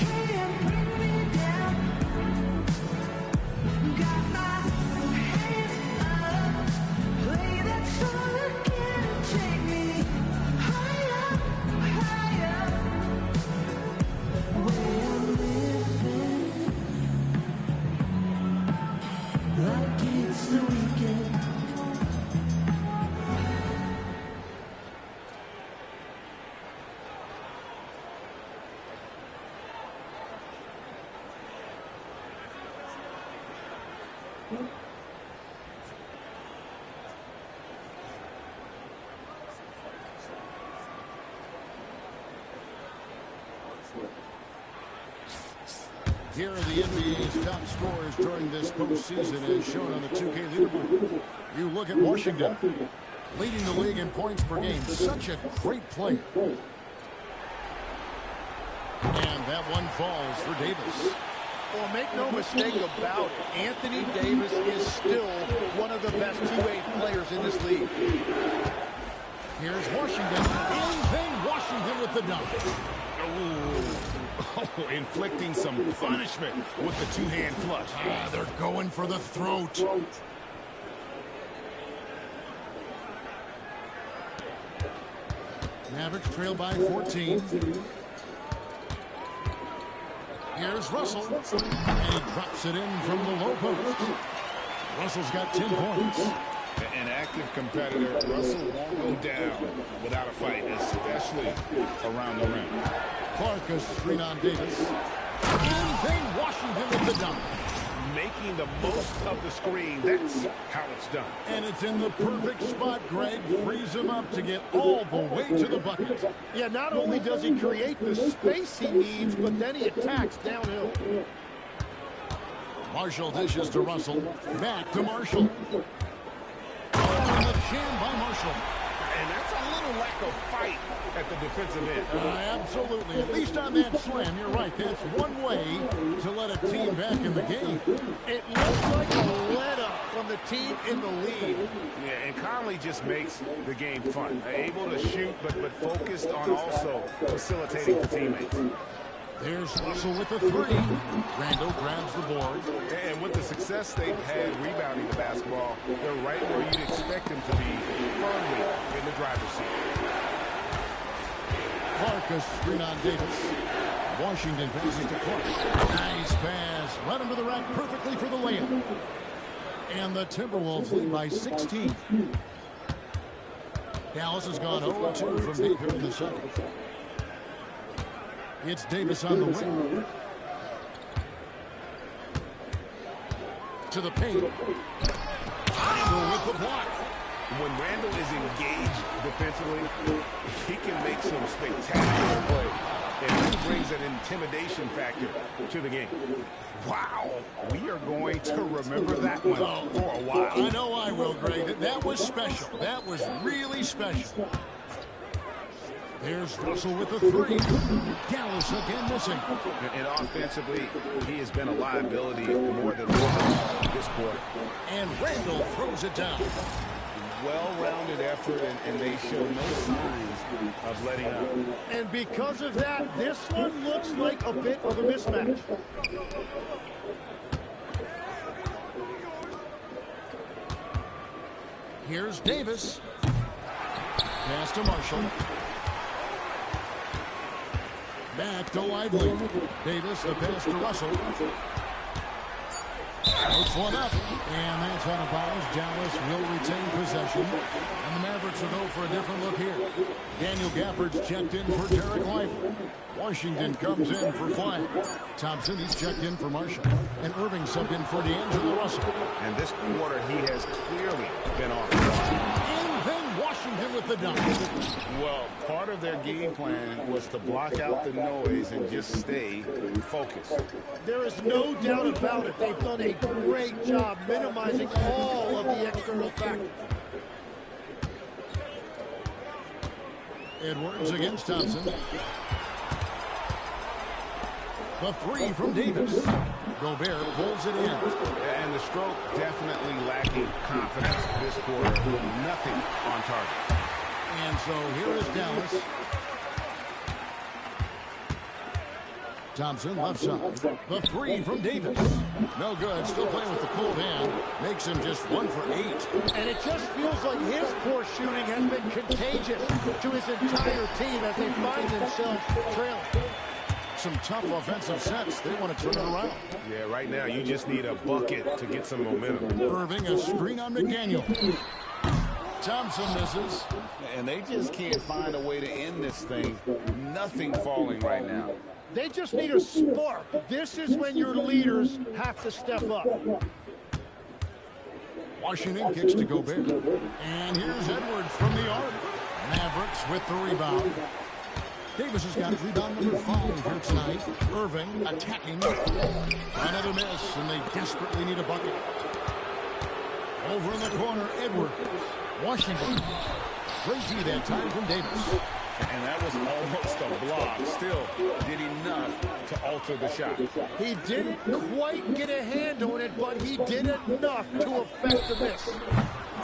[SPEAKER 1] Here are the NBA's top scorers during this postseason as shown on the 2K leaderboard. You look at Washington, leading the league in points per game. Such a great player. And that one falls for Davis.
[SPEAKER 20] Well, make no mistake about it, Anthony Davis is still one of the best two-way players in this league.
[SPEAKER 1] Here's Washington. In Washington with the dunk.
[SPEAKER 3] Oh, inflicting some punishment with the two-hand flush.
[SPEAKER 1] They're going for the throat. Mavericks trail by 14. Here's Russell. And he drops it in from the low post. Russell's got 10 points.
[SPEAKER 3] An active competitor, Russell won't go down without a fight, especially around the rim.
[SPEAKER 1] Clark a screen on Davis. In Washington with the dunk.
[SPEAKER 3] Making the most of the screen, that's how it's done.
[SPEAKER 1] And it's in the perfect spot, Greg. Frees him up to get all the way to the bucket.
[SPEAKER 20] Yeah, not only does he create the space he needs, but then he attacks downhill.
[SPEAKER 1] Marshall dishes to Russell. Back to Marshall. Oh, and the jam by Marshall.
[SPEAKER 3] And that's a little lack of fight at the defensive end.
[SPEAKER 1] Absolutely. At least on that slam, you're right. That's one way to let a team back in the game.
[SPEAKER 20] It looks like a let-up from the team in the lead.
[SPEAKER 3] Yeah, and Conley just makes the game fun. Able to shoot, but focused on also facilitating for teammates.
[SPEAKER 1] There's Russell with the three. Randall grabs the board.
[SPEAKER 3] And with the success they've had rebounding the basketball, they're right where you'd expect them to be, firmly in the driver's seat.
[SPEAKER 1] Clark a screen on Davis. Washington passes to Clark. Nice pass. Right under the rack perfectly for the layup. And the Timberwolves lead by 16. Dallas has gone 0-2 from deep here in the second. It's Davis on the wing. To the paint. Randall with the block.
[SPEAKER 3] When Randall is engaged defensively, he can make some spectacular plays. And he brings an intimidation factor to the game. Wow, we are going to remember that one for a while.
[SPEAKER 1] I know I will, Greg. That was special. That was really special. Here's Russell with the three. Dallas again missing.
[SPEAKER 3] And offensively, he has been a liability more than once this quarter.
[SPEAKER 1] And Randall throws it down.
[SPEAKER 3] Well-rounded effort, and they show no signs of letting up.
[SPEAKER 20] And because of that, this one looks like a bit of a mismatch.
[SPEAKER 1] Here's Davis. Pass to Marshall. Back to Lively. Davis, the pass to Russell. Puts one up, and that's out of bounds. Dallas will retain possession, and the Mavericks will go for a different look here. Daniel Gafford's checked in for Derek Lively. Washington comes in for Flag. Thompson, he's checked in for Marshall. And Irving subbed in for D'Angelo Russell.
[SPEAKER 3] And this quarter, he has clearly been off.
[SPEAKER 1] And then Washington with the dunk.
[SPEAKER 3] Well, part of their game plan was to block out the noise and just stay focused.
[SPEAKER 20] There is no doubt about it. They've done a great job minimizing all of the external factors.
[SPEAKER 1] Edwards against Thompson. The three from Davis. Gobert pulls it in.
[SPEAKER 3] And the stroke definitely lacking confidence this quarter. Nothing on target.
[SPEAKER 1] And so here is Dallas. Thompson left side. The three from Davis. No good. Still playing with the cold hand. Makes him just 1 for 8.
[SPEAKER 20] And it just feels like his poor shooting has been contagious to his entire team as they find themselves trailing.
[SPEAKER 1] Some tough offensive sets. They want to turn it around.
[SPEAKER 3] Yeah, right now you just need a bucket to get some momentum.
[SPEAKER 1] Irving a screen on McDaniel. Thompson misses.
[SPEAKER 3] And they just can't find a way to end this thing. Nothing falling right now.
[SPEAKER 20] They just need a spark. This is when your leaders have to step up.
[SPEAKER 1] Washington kicks to Gobert. And here's Edwards from the arc. Mavericks with the rebound. Davis has got rebound number 5 here tonight. Irving attacking. Another miss, and they desperately need a bucket. Over in the corner, Edwards. Washington. Great D that time from Davis.
[SPEAKER 3] And that was almost a block. Still did enough to alter the shot.
[SPEAKER 20] He didn't quite get a hand on it, but he did enough to affect the miss.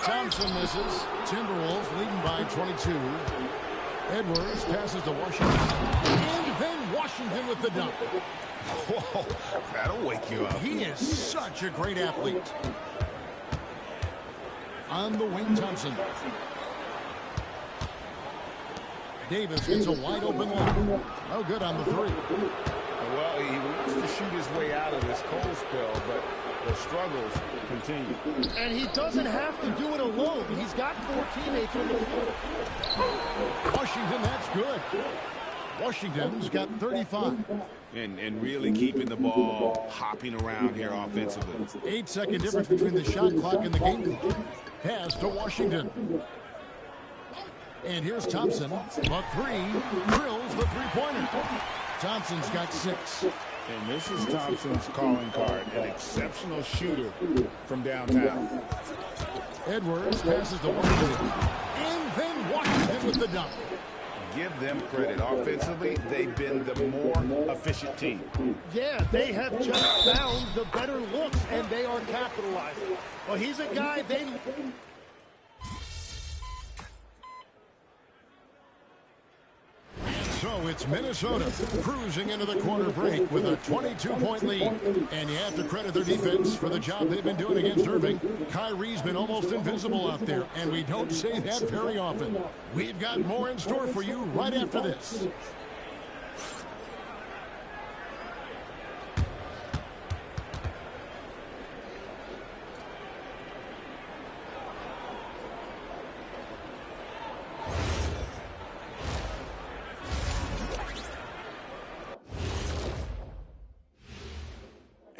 [SPEAKER 1] Thompson misses. Timberwolves leading by 22. Edwards passes to Washington. And then Washington with the dunk.
[SPEAKER 3] Whoa, that'll wake you up.
[SPEAKER 1] He is such a great athlete. On the wing, Thompson. Davis gets a wide open look. No good on the three.
[SPEAKER 3] Well, he wants to shoot his way out of this cold spell, but the struggles continue.
[SPEAKER 20] And he doesn't have to do it alone. He's got 4 teammates on the floor.
[SPEAKER 1] Washington, that's good. Washington's got 35.
[SPEAKER 3] And really keeping the ball hopping around here offensively.
[SPEAKER 1] 8-second difference between the shot clock and the game clock. Pass to Washington. And here's Thompson. A three. Drills the three-pointer. Thompson's got 6.
[SPEAKER 3] And this is Thompson's calling card. An exceptional shooter from downtown.
[SPEAKER 1] Edwards passes to Washington. And then Washington with the dunk.
[SPEAKER 3] Give them credit. Offensively, they've been the more efficient team.
[SPEAKER 20] Yeah, they have just found the better looks, and they are capitalizing. Well, he's a guy they...
[SPEAKER 1] So it's Minnesota cruising into the quarter break with a 22-point lead. And you have to credit their defense for the job they've been doing against Irving. Kyrie's been almost invisible out there, and we don't say that very often. We've got more in store for you right after this.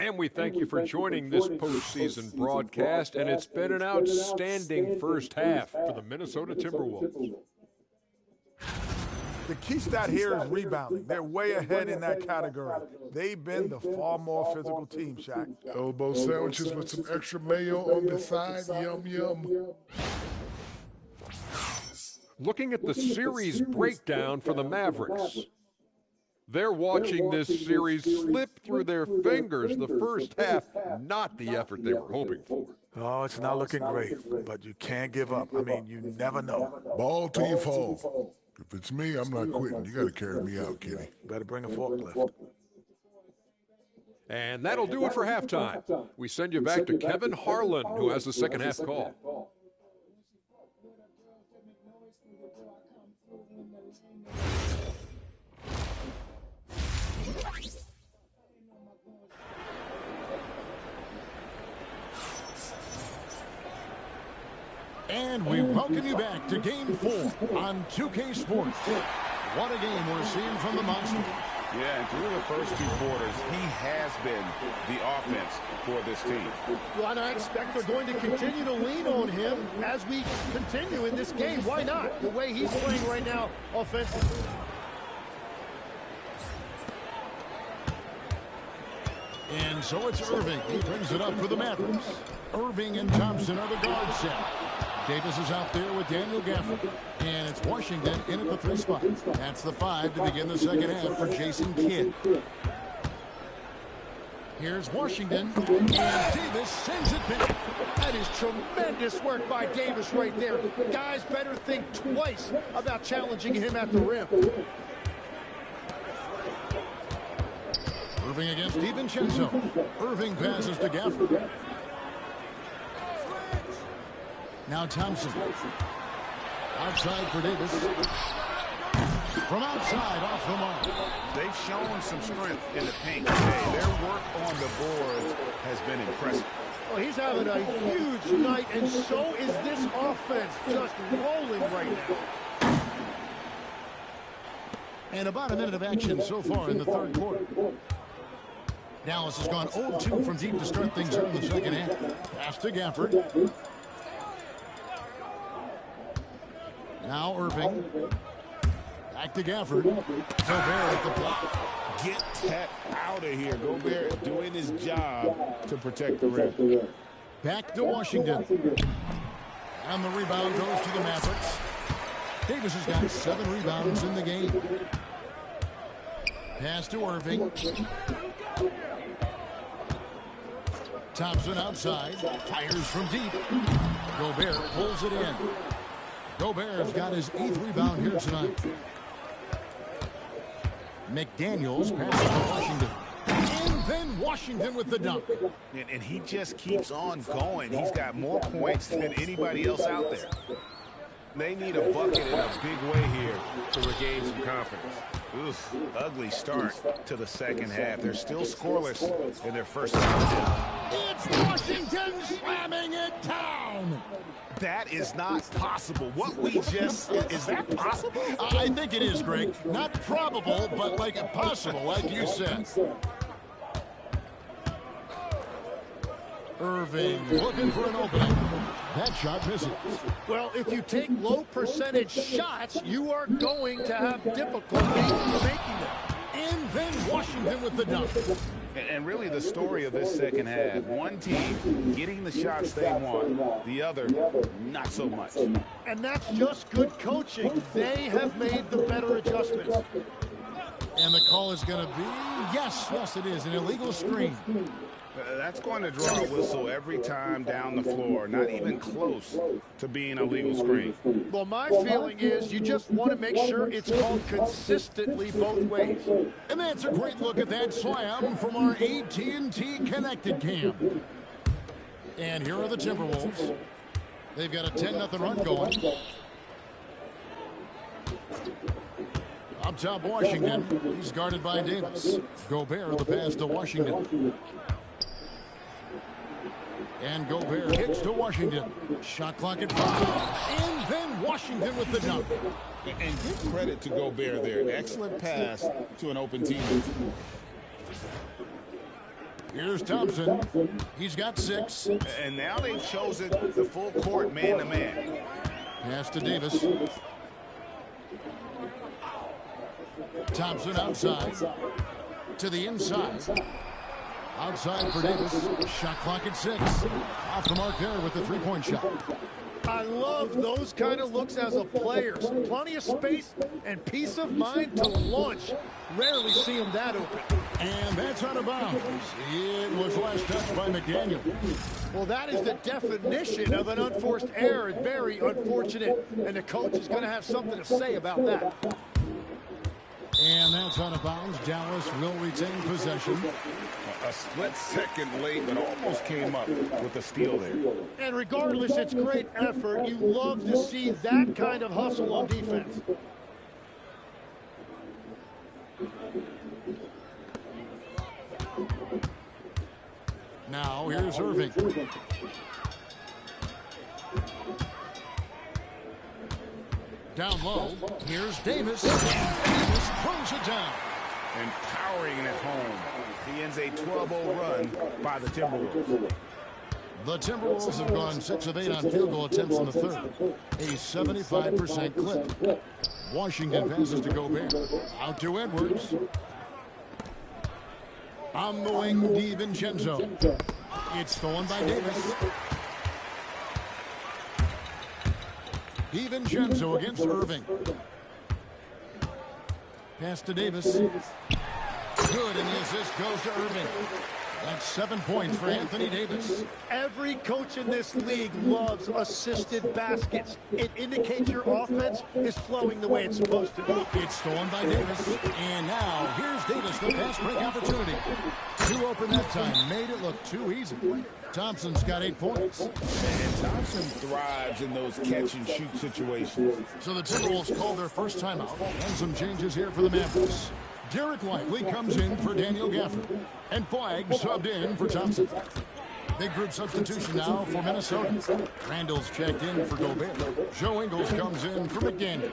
[SPEAKER 14] And we thank you for joining this postseason broadcast, and it's been an outstanding first half for the Minnesota Timberwolves.
[SPEAKER 15] The key stat here is rebounding. They're way ahead in that category. They've been the far more physical team, Shaq.
[SPEAKER 5] Elbow sandwiches with some extra mayo on the side. Yum, yum.
[SPEAKER 14] Looking at the series breakdown for the Mavericks. They're watching this series slip through their fingers the first half, not the effort they were hoping for.
[SPEAKER 15] Oh, it's not looking great, but you can't give up. I mean, you never know.
[SPEAKER 5] Ball till you fall. If it's me, I'm not quitting. You got to carry me out, Kenny.
[SPEAKER 15] Better bring a forklift.
[SPEAKER 14] And that'll do it for halftime. We send you back to Kevin Harlan, who has the second half call.
[SPEAKER 1] And we welcome you back to Game 4 on 2K Sports. What a game we're seeing from the Monster.
[SPEAKER 3] Yeah, and through the first 2 quarters, he has been the offense for this team.
[SPEAKER 20] Well, and I expect they're going to continue to lean on him as we continue in this game. Why not? The way he's playing right now offensively.
[SPEAKER 1] And so it's Irving. He brings it up for the Mavericks. Irving and Thompson are the guard set. Davis is out there with Daniel Gafford. And it's Washington in at the 3 spot. That's the 5 to begin the second half for Jason Kidd. Here's Washington. And Davis sends it back.
[SPEAKER 20] That is tremendous work by Davis right there. Guys better think twice about challenging him at the rim.
[SPEAKER 1] Irving against DiVincenzo. Irving passes to Gafford. Now Thompson. Outside for Davis. From outside, off the mark.
[SPEAKER 3] They've shown some strength in the paint today. Their work on the boards has been impressive.
[SPEAKER 20] Well, he's having a huge night, and so is this offense, just rolling right now.
[SPEAKER 1] And about a minute of action so far in the third quarter. Dallas has gone 0-2 from deep to start things here in the second half. Pass to Gafford. Now Irving. Back to Gafford. Gobert at the block.
[SPEAKER 3] Get that out of here. Gobert doing his job to protect the rim.
[SPEAKER 1] Back to Washington. And the rebound goes to the Mavericks. Davis has got 7 rebounds in the game. Pass to Irving. Thompson outside. Fires from deep. Gobert pulls it in. Gobert's got his 8th rebound here tonight. McDaniels passes to Washington. And then Washington with the dunk.
[SPEAKER 3] And he just keeps on going. He's got more points than anybody else out there.
[SPEAKER 4] They need a bucket in a big way here to regain some confidence.
[SPEAKER 3] Oof, ugly start to the second half. They're still scoreless in their first half.
[SPEAKER 1] It's Washington slamming it down.
[SPEAKER 3] That is not possible. What we just, is that possible?
[SPEAKER 1] I think it is, Greg. Not probable, but like possible, like you said. Irving looking for an opening. That shot misses.
[SPEAKER 20] Well, if you take low percentage shots, you are going to have difficulty making them.
[SPEAKER 1] And then Washington with the dunk.
[SPEAKER 3] And really the story of this second half, one team getting the shots they want, the other not so much.
[SPEAKER 20] And that's just good coaching. They have made the better adjustments.
[SPEAKER 1] And the call is going to be, yes, it is, an illegal screen.
[SPEAKER 3] That's going to draw a whistle every time down the floor. Not even close to being a legal screen.
[SPEAKER 20] Well, my feeling is you just want to make sure it's called consistently both ways.
[SPEAKER 1] And that's a great look at that slam from our AT&T Connected Cam. And here are the Timberwolves. They've got a 10-0 run going. Up top, Washington. He's guarded by Davis. Gobert, the pass to Washington. And Gobert hits to Washington. Shot clock at 5. And then Washington with the dunk.
[SPEAKER 3] And give credit to Gobert there. An excellent pass to an open teammate.
[SPEAKER 1] Here's Thompson. He's got 6.
[SPEAKER 3] And now they've chosen the full court man-to-man.
[SPEAKER 1] Pass to Davis. Thompson outside. To the inside. Outside for Davis. Shot clock at 6. Off the mark there with the 3-point shot.
[SPEAKER 20] I love those kind of looks as a player. Plenty of space and peace of mind to launch. Rarely see him that open.
[SPEAKER 1] And that's out of bounds. It was last touched by McDaniel.
[SPEAKER 20] Well, that is the definition of an unforced error. Very unfortunate. And the coach is going to have something to say about that.
[SPEAKER 1] And that's out of bounds. Dallas will retain possession.
[SPEAKER 3] A split second late, but almost came up with a steal there.
[SPEAKER 20] And regardless, it's great effort. You love to see that kind of hustle on defense.
[SPEAKER 1] Now here's Irving. Down low. Here's Davis. And Davis throws it down.
[SPEAKER 3] And powering it home. He ends a 12-0 run by the Timberwolves.
[SPEAKER 1] The Timberwolves have gone 6 of 8 on field goal attempts in the third. A 75% clip. Washington passes to Gobert. Out to Edwards. On the wing, DiVincenzo. It's stolen by Davis. DiVincenzo against Irving. Pass to Davis. Good, and the assist goes to Irving. That's 7 points for Anthony Davis.
[SPEAKER 20] Every coach in this league loves assisted baskets. It indicates your offense is flowing the way it's supposed to.
[SPEAKER 1] It's stolen by Davis. And now, here's Davis, the fast break opportunity. Too open that time. Made it look too easy. Thompson's got 8 points.
[SPEAKER 3] And Thompson thrives in those catch-and-shoot situations.
[SPEAKER 1] So the Timberwolves call their first timeout. And some changes here for the Mavericks. Derek Lively comes in for Daniel Gafford. And Flagg subbed in for Thompson. Big group substitution now for Minnesota. Randall's checked in for Gobert. Joe Ingles comes in for McDaniel.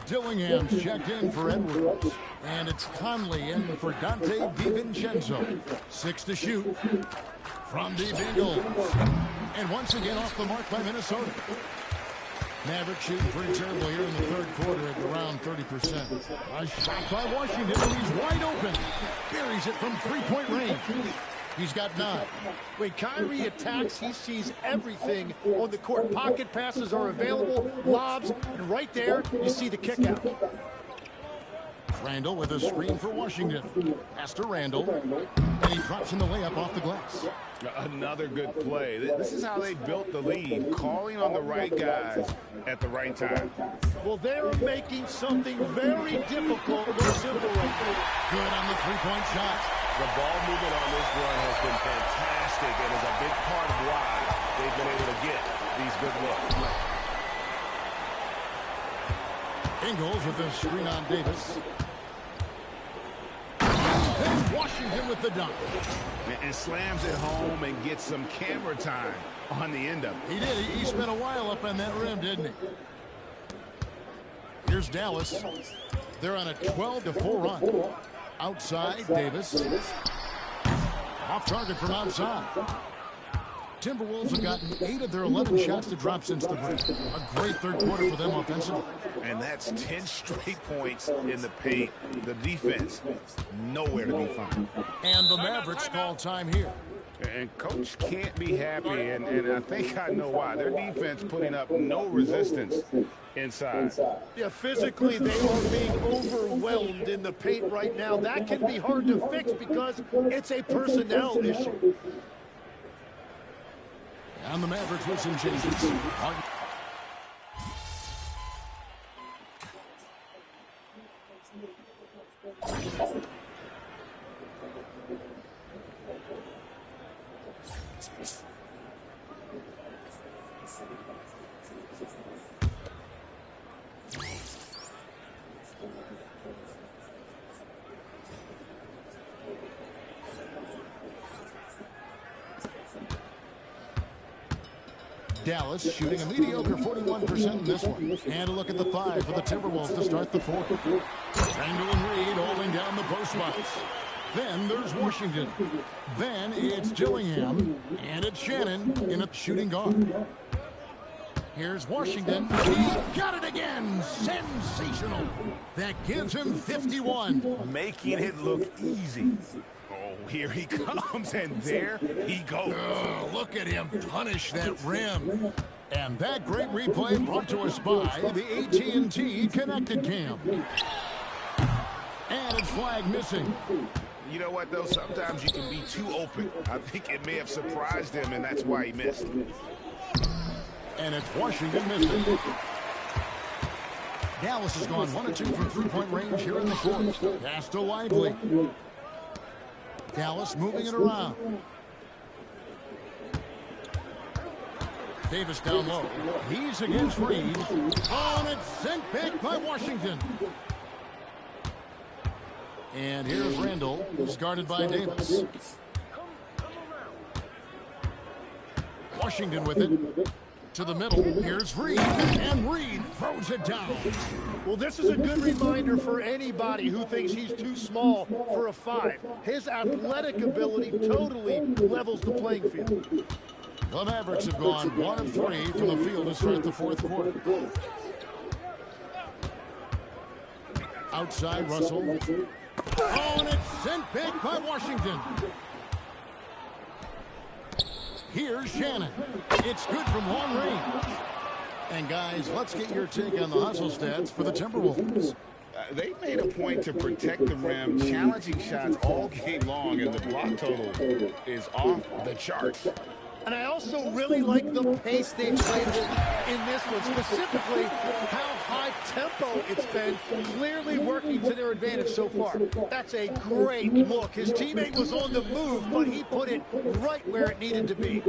[SPEAKER 1] Dillingham's checked in for Edwards. And it's Conley in for Dante DiVincenzo. 6 to shoot from Deep Ingles. And once again off the mark by Minnesota. Mavericks shooting pretty terrible here in the third quarter at around 30%. A shot by Washington, and he's wide open. Buries it from 3-point range. He's got 9.
[SPEAKER 20] When Kyrie attacks, he sees everything on the court. Pocket passes are available, lobs, and right there, you see the kick out.
[SPEAKER 1] Randall with a screen for Washington. Pass to Randall, and he drops in the layup off the glass.
[SPEAKER 3] Another good play. This is how they built the lead, calling on the right guys at the right time.
[SPEAKER 20] Well, they're making something very difficult look simple right now.
[SPEAKER 1] Good on the three-point shot.
[SPEAKER 3] The ball movement on this run has been fantastic and is a big part of why they've been able to get these good looks.
[SPEAKER 1] Ingles with the screen on Davis. And Washington with the dunk.
[SPEAKER 3] And slams it home and gets some camera time on the end of it.
[SPEAKER 1] He did. He spent a while up on that rim, didn't he? Here's Dallas. They're on a 12-4 run. Outside, Davis. Off target from outside. Timberwolves have gotten 8 of their 11 shots to drop since the break. A great third quarter for them offensively.
[SPEAKER 3] And that's 10 straight points in the paint. The defense, nowhere to be found.
[SPEAKER 1] And the Mavericks call time here.
[SPEAKER 3] And Coach can't be happy, and I think I know why. Their defense putting up no resistance inside.
[SPEAKER 20] Yeah, physically they are being overwhelmed in the paint right now. That can be hard to fix because it's a personnel issue.
[SPEAKER 1] And the Mavericks with some changes. Dallas shooting a mediocre 41% in this one. And a look at the 5 for the Timberwolves to start the 4th. Randall and Reed holding down the post spots. Then there's Washington. Then it's Dillingham. And it's Shannon in a shooting guard. Here's Washington. He's got it again. Sensational. That gives him 51.
[SPEAKER 3] Making it look easy. Oh, here he comes, and there he goes.
[SPEAKER 1] Oh, look at him punish that rim. And that great replay brought to us by the AT&T Connected Cam. And it's flag missing.
[SPEAKER 3] You know what, though? Sometimes you can be too open. I think it may have surprised him, and that's why he missed.
[SPEAKER 1] And it's Washington missing. Dallas has gone 1 of 2 from three-point range here in the 4th. Pass to Lively. Dallas moving it around. Davis down low. He's against Reed. Oh, and it's sent back by Washington. And here's Randall, who's guarded by Davis. Washington with it. To the middle. Here's Reed. And Reed throws it down.
[SPEAKER 20] Well, this is a good reminder for anybody who thinks he's too small for a 5. His athletic ability totally levels the playing field.
[SPEAKER 1] The Mavericks have gone 1 of 3 from the field to start the 4th quarter. Outside, Russell. Oh, and it's sent back by Washington. Here's Shannon. It's good from long range. And guys, let's get your take on the hustle stats for the Timberwolves.
[SPEAKER 3] They made a point to protect the rim, challenging shots all game long, and the block total is off the charts.
[SPEAKER 20] And I also really like the pace they've played in this one, specifically how high tempo it's been, clearly working to their advantage so far. That's a great look. His teammate was on the move, but he put it right where it needed to be.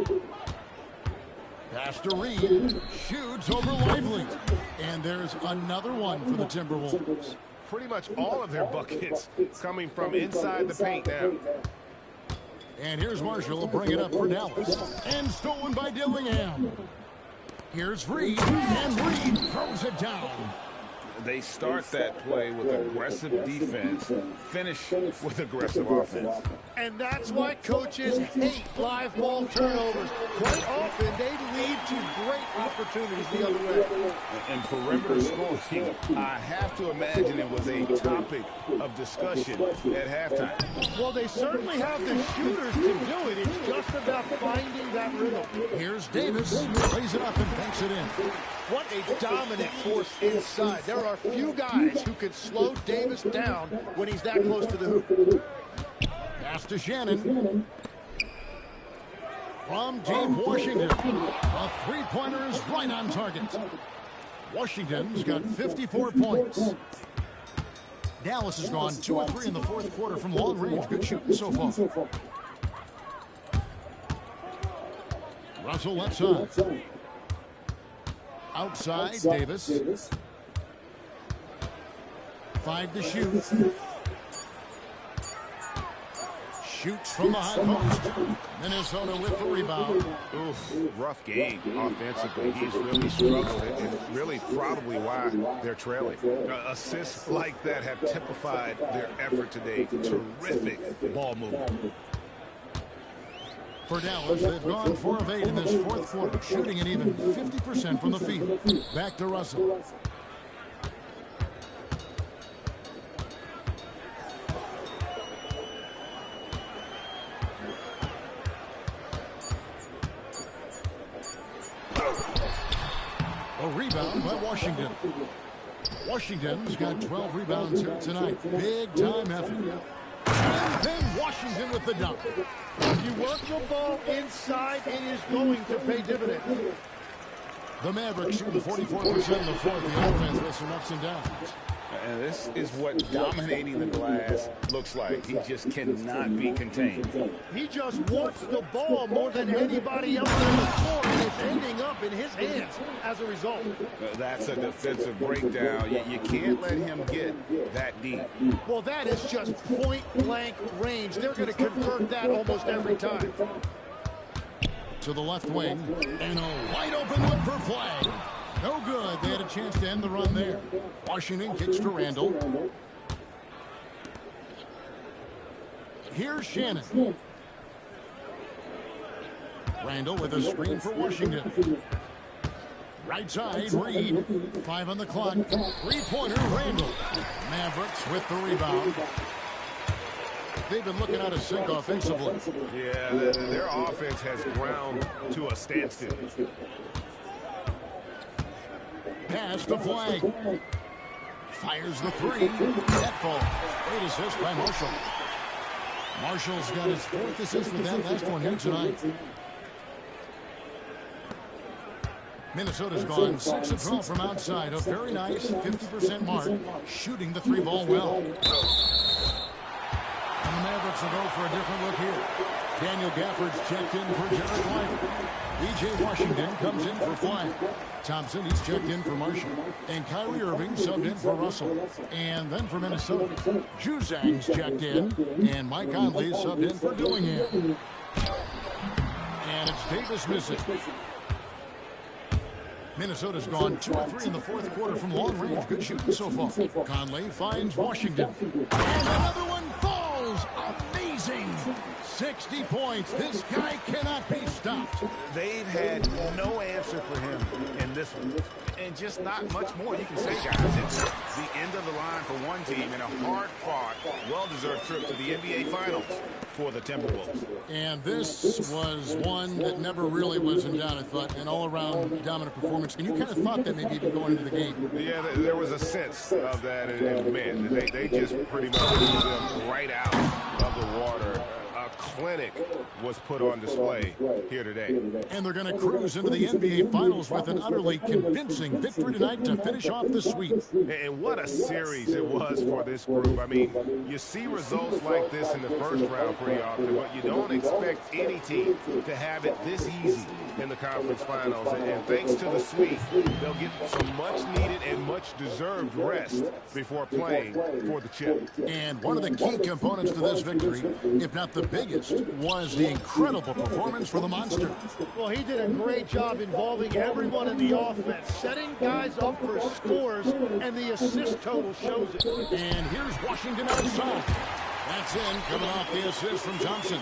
[SPEAKER 1] Pass to Reed, shoots over Lively. And there's another one for the Timberwolves.
[SPEAKER 3] Pretty much all of their buckets coming from inside the paint now.
[SPEAKER 1] And here's Marshall to bring it up for Dallas. And stolen by Dillingham. Here's Reed, and Reed throws it down.
[SPEAKER 3] They start that play with aggressive defense, finish with aggressive offense.
[SPEAKER 20] And that's why coaches hate live ball turnovers. Quite often, they lead to great opportunities the other way.
[SPEAKER 3] And perimeter scoring, I have to imagine it was a topic of discussion at halftime.
[SPEAKER 20] Well, they certainly have the shooters to do it. It's just about finding that rhythm.
[SPEAKER 1] Here's Davis. Lays it up and banks it in.
[SPEAKER 20] What a dominant force inside. There are few guys who can slow Davis down when he's that close to the hoop.
[SPEAKER 1] Pass to Shannon. From deep Washington. A three-pointer is right on target. Washington's got 54 points. Dallas has gone 2 of 3 in the fourth quarter from long range. Good shooting so far. Russell left side. Outside, Davis. 5 to shoot. Shoots from the high post. Minnesota with the rebound.
[SPEAKER 3] Oof, rough game offensively. He's really struggled, and really probably why they're trailing. Assists like that have typified their effort today. Terrific ball movement.
[SPEAKER 1] For Dallas, they've gone 4 of 8 in this fourth quarter, shooting an even 50% from the field. Back to Russell. A rebound by Washington. Washington's got 12 rebounds here tonight. Big time effort. And then Washington with the dunk.
[SPEAKER 20] If you work the ball inside, it is going to pay dividends.
[SPEAKER 1] The Mavericks shooting 44% in the fourth. The offense with some ups and downs.
[SPEAKER 3] And this is what dominating the glass looks like. He just cannot be contained.
[SPEAKER 20] He just wants the ball more than anybody else on the floor, and it's ending up in his hands as a result.
[SPEAKER 3] That's a defensive breakdown. You can't let him get that deep.
[SPEAKER 20] Well, that is just point-blank range. They're going to convert that almost every time.
[SPEAKER 1] To the left wing, and a wide-open look for Flag. No good. They had a chance to end the run there. Washington kicks to Randall. Here's Shannon. Randall with a screen for Washington. Right side, Reed. 5 on the clock. Three-pointer, Randall. Mavericks with the rebound. They've been looking out of sync offensively.
[SPEAKER 3] Yeah, their offense has ground to a standstill.
[SPEAKER 1] Pass to Flag. Fires the three. That ball. Great assist by Marshall. Marshall's got his 4th assist with that last one here tonight. Minnesota's gone 6 of 12 from outside. A very nice 50% mark. Shooting the 3-ball well. And the Mavericks will go for a different look here. Daniel Gafford's checked in for Jared White. B.J. Washington comes in for Flag. Thompson, he's checked in for Marshall. And Kyrie Irving subbed in for Russell. And then for Minnesota, Juzang's checked in. And Mike Conley subbed in for Dillingham. And it's Davis missing. Minnesota's gone 2 of 3 in the fourth quarter from long range. Good shooting so far. Conley finds Washington. And another one falls. Amazing. 60 points. This guy cannot be stopped.
[SPEAKER 3] They've had no answer for him in this one. And just not much more you can say, guys. It's the end of the line for one team in a hard-fought, well-deserved trip to the NBA Finals for the Timberwolves.
[SPEAKER 1] And this was one that never really was in doubt, I thought. An all-around dominant performance. And you kind of thought that maybe even going into the game.
[SPEAKER 3] Yeah, there was a sense of that. And man, they just pretty much blew them right out of the water. A clinic was put on display here today.
[SPEAKER 1] And they're going to cruise into the NBA Finals with an utterly convincing victory tonight to finish off the sweep.
[SPEAKER 3] And what a series it was for this group. I mean, you see results like this in the first round pretty often, but you don't expect any team to have it this easy
[SPEAKER 4] in the conference finals. And thanks to the sweep, they'll get some much-needed and much-deserved rest before playing for the chip.
[SPEAKER 1] And one of the key components to this victory, if not the biggest, was the incredible performance for the Monster.
[SPEAKER 20] Well, he did a great job involving everyone in the offense, setting guys up for scores, and the assist total shows it.
[SPEAKER 1] And here's Washington outside. That's in, coming off the assist from Thompson.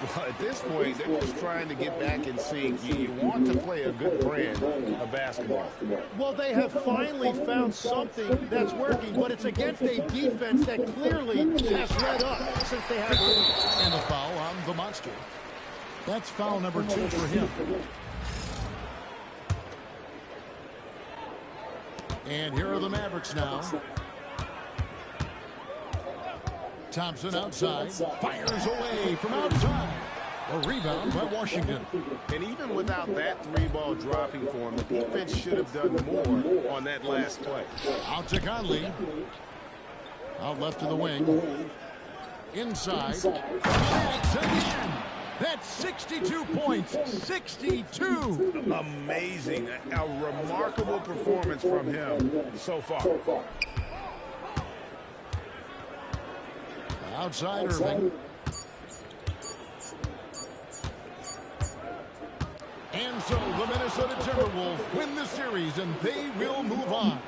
[SPEAKER 3] Well, at this point, they're just trying to get back in sync. You want to play a good brand of basketball.
[SPEAKER 20] Well, they have finally found something that's working, but it's against a defense that clearly has let up since they have lead.
[SPEAKER 1] And a foul on the Monster. That's foul number 2 for him. And here are the Mavericks now. Thompson outside, fires away from outside. A rebound by Washington.
[SPEAKER 3] And even without that three-ball dropping for him, the defense should have done more on that last play.
[SPEAKER 1] Out to Conley. Out left to the wing. Inside. Connects again. That's 62 points. 62.
[SPEAKER 3] Amazing. A remarkable performance from him so far.
[SPEAKER 1] Outside Irving. And so the Minnesota Timberwolves win the series, and they will move on.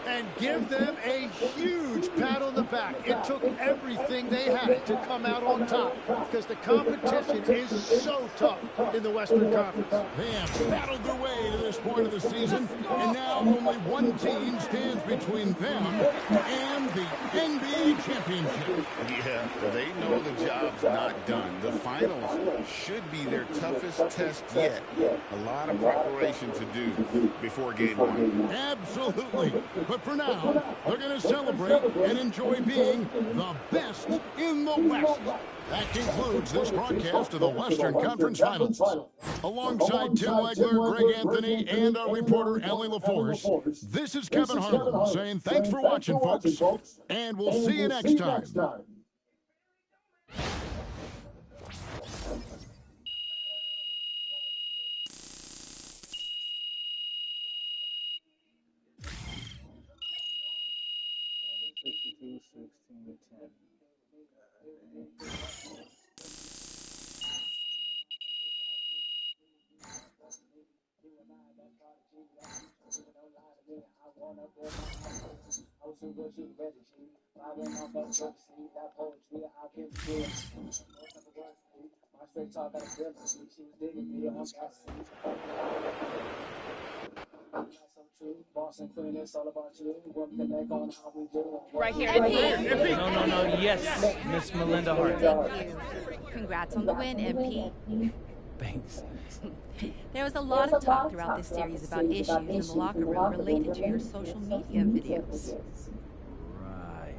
[SPEAKER 20] And give them a huge pat on the back. It took everything they had to come out on top because the competition is so tough in the Western Conference.
[SPEAKER 1] They have battled their way to this point of the season, and now only one team stands between them and the NBA championship.
[SPEAKER 3] Yeah, they know the job's not done. The finals should be their toughest test yet. A lot of preparation to do before game 1.
[SPEAKER 1] Absolutely. But for now, they're going to celebrate and enjoy being the best in the West. That concludes this broadcast of the Western Conference Finals. Alongside Tim Legler, Greg Anthony, and our reporter, Allie LaForce, this is Kevin Harlan saying thanks for watching, folks, and we'll see you next time.
[SPEAKER 9] Right here.
[SPEAKER 17] MP. No. Yes, Miss Melinda Hart.
[SPEAKER 16] Thank you. Congrats on the win, MP.
[SPEAKER 17] Thanks.
[SPEAKER 16] There was a lot of talk throughout this series about issues in the locker room related to your social media videos.
[SPEAKER 17] Right.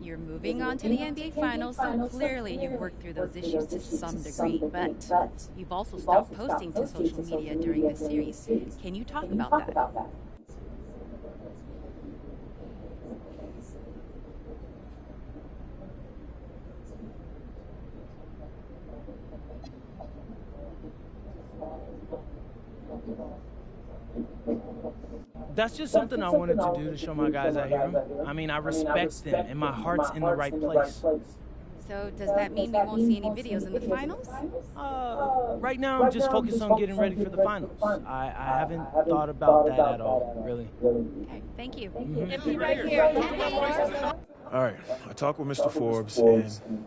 [SPEAKER 16] You're moving on to the NBA Finals, so clearly you've worked through those issues to some degree, but you've also stopped posting to social media during this series. Can you talk about that?
[SPEAKER 17] That's just something I wanted to do to show my guys I hear them. I mean, I respect them, and my heart's in the right place.
[SPEAKER 16] So does that mean we won't see any videos in the finals?
[SPEAKER 17] Right now, I'm just focused on getting ready for the finals. I haven't thought about that at all, really.
[SPEAKER 16] Okay, thank you.
[SPEAKER 17] Mm-hmm.
[SPEAKER 16] Right here.
[SPEAKER 18] All right, I talked with Mr. Forbes, and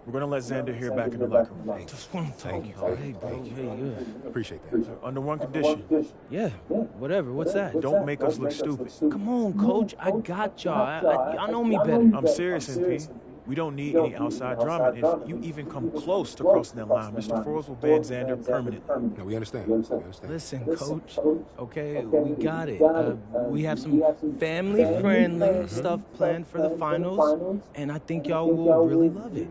[SPEAKER 18] we're going to let Xander hear back in the locker room.
[SPEAKER 17] Just want to talk. Hey, bro. Hey, good.
[SPEAKER 18] Appreciate that. Under one condition.
[SPEAKER 17] Yeah, whatever. What's that?
[SPEAKER 18] Don't make us look stupid.
[SPEAKER 17] Come on, Coach. I got y'all. Y'all know me better.
[SPEAKER 18] I'm serious, MP. We don't need any outside drama. If you even come close to crossing that line, Mr. Forbes will ban Xander permanently.
[SPEAKER 4] No, we understand.
[SPEAKER 17] Listen, Coach, okay, we got it. We have some family-friendly stuff planned for the finals, and I think y'all will really love it.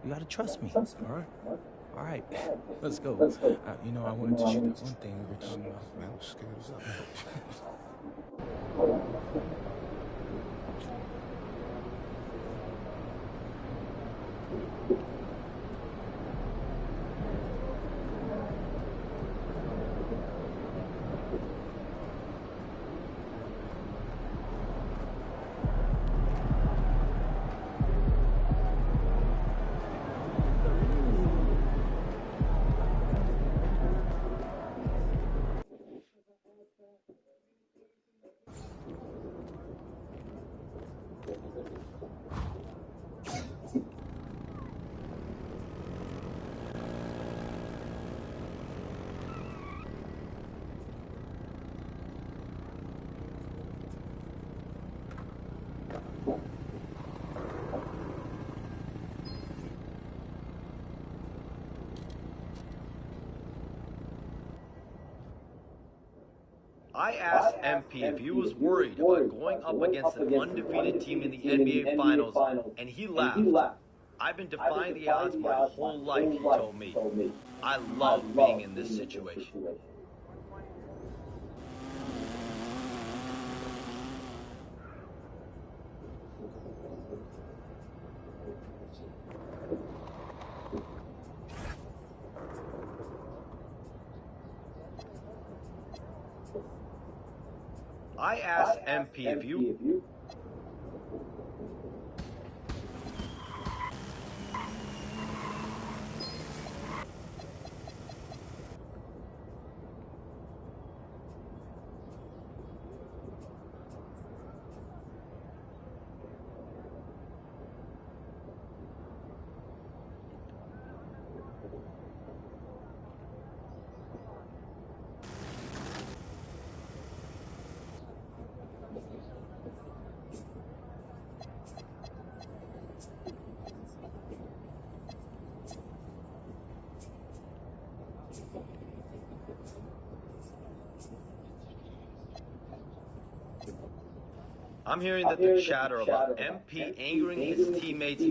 [SPEAKER 17] You gotta trust me. All right. Let's go. You know, I wanted to shoot that one thing we were talking about. Man, let's get this up.
[SPEAKER 6] I asked MP if he was worried about going up against an undefeated team in the NBA Finals, and he laughed. I've been defying the odds my whole life, he told me. I love being in this situation. I asked MP if you... I'm hearing that the chatter about MP angering his teammates.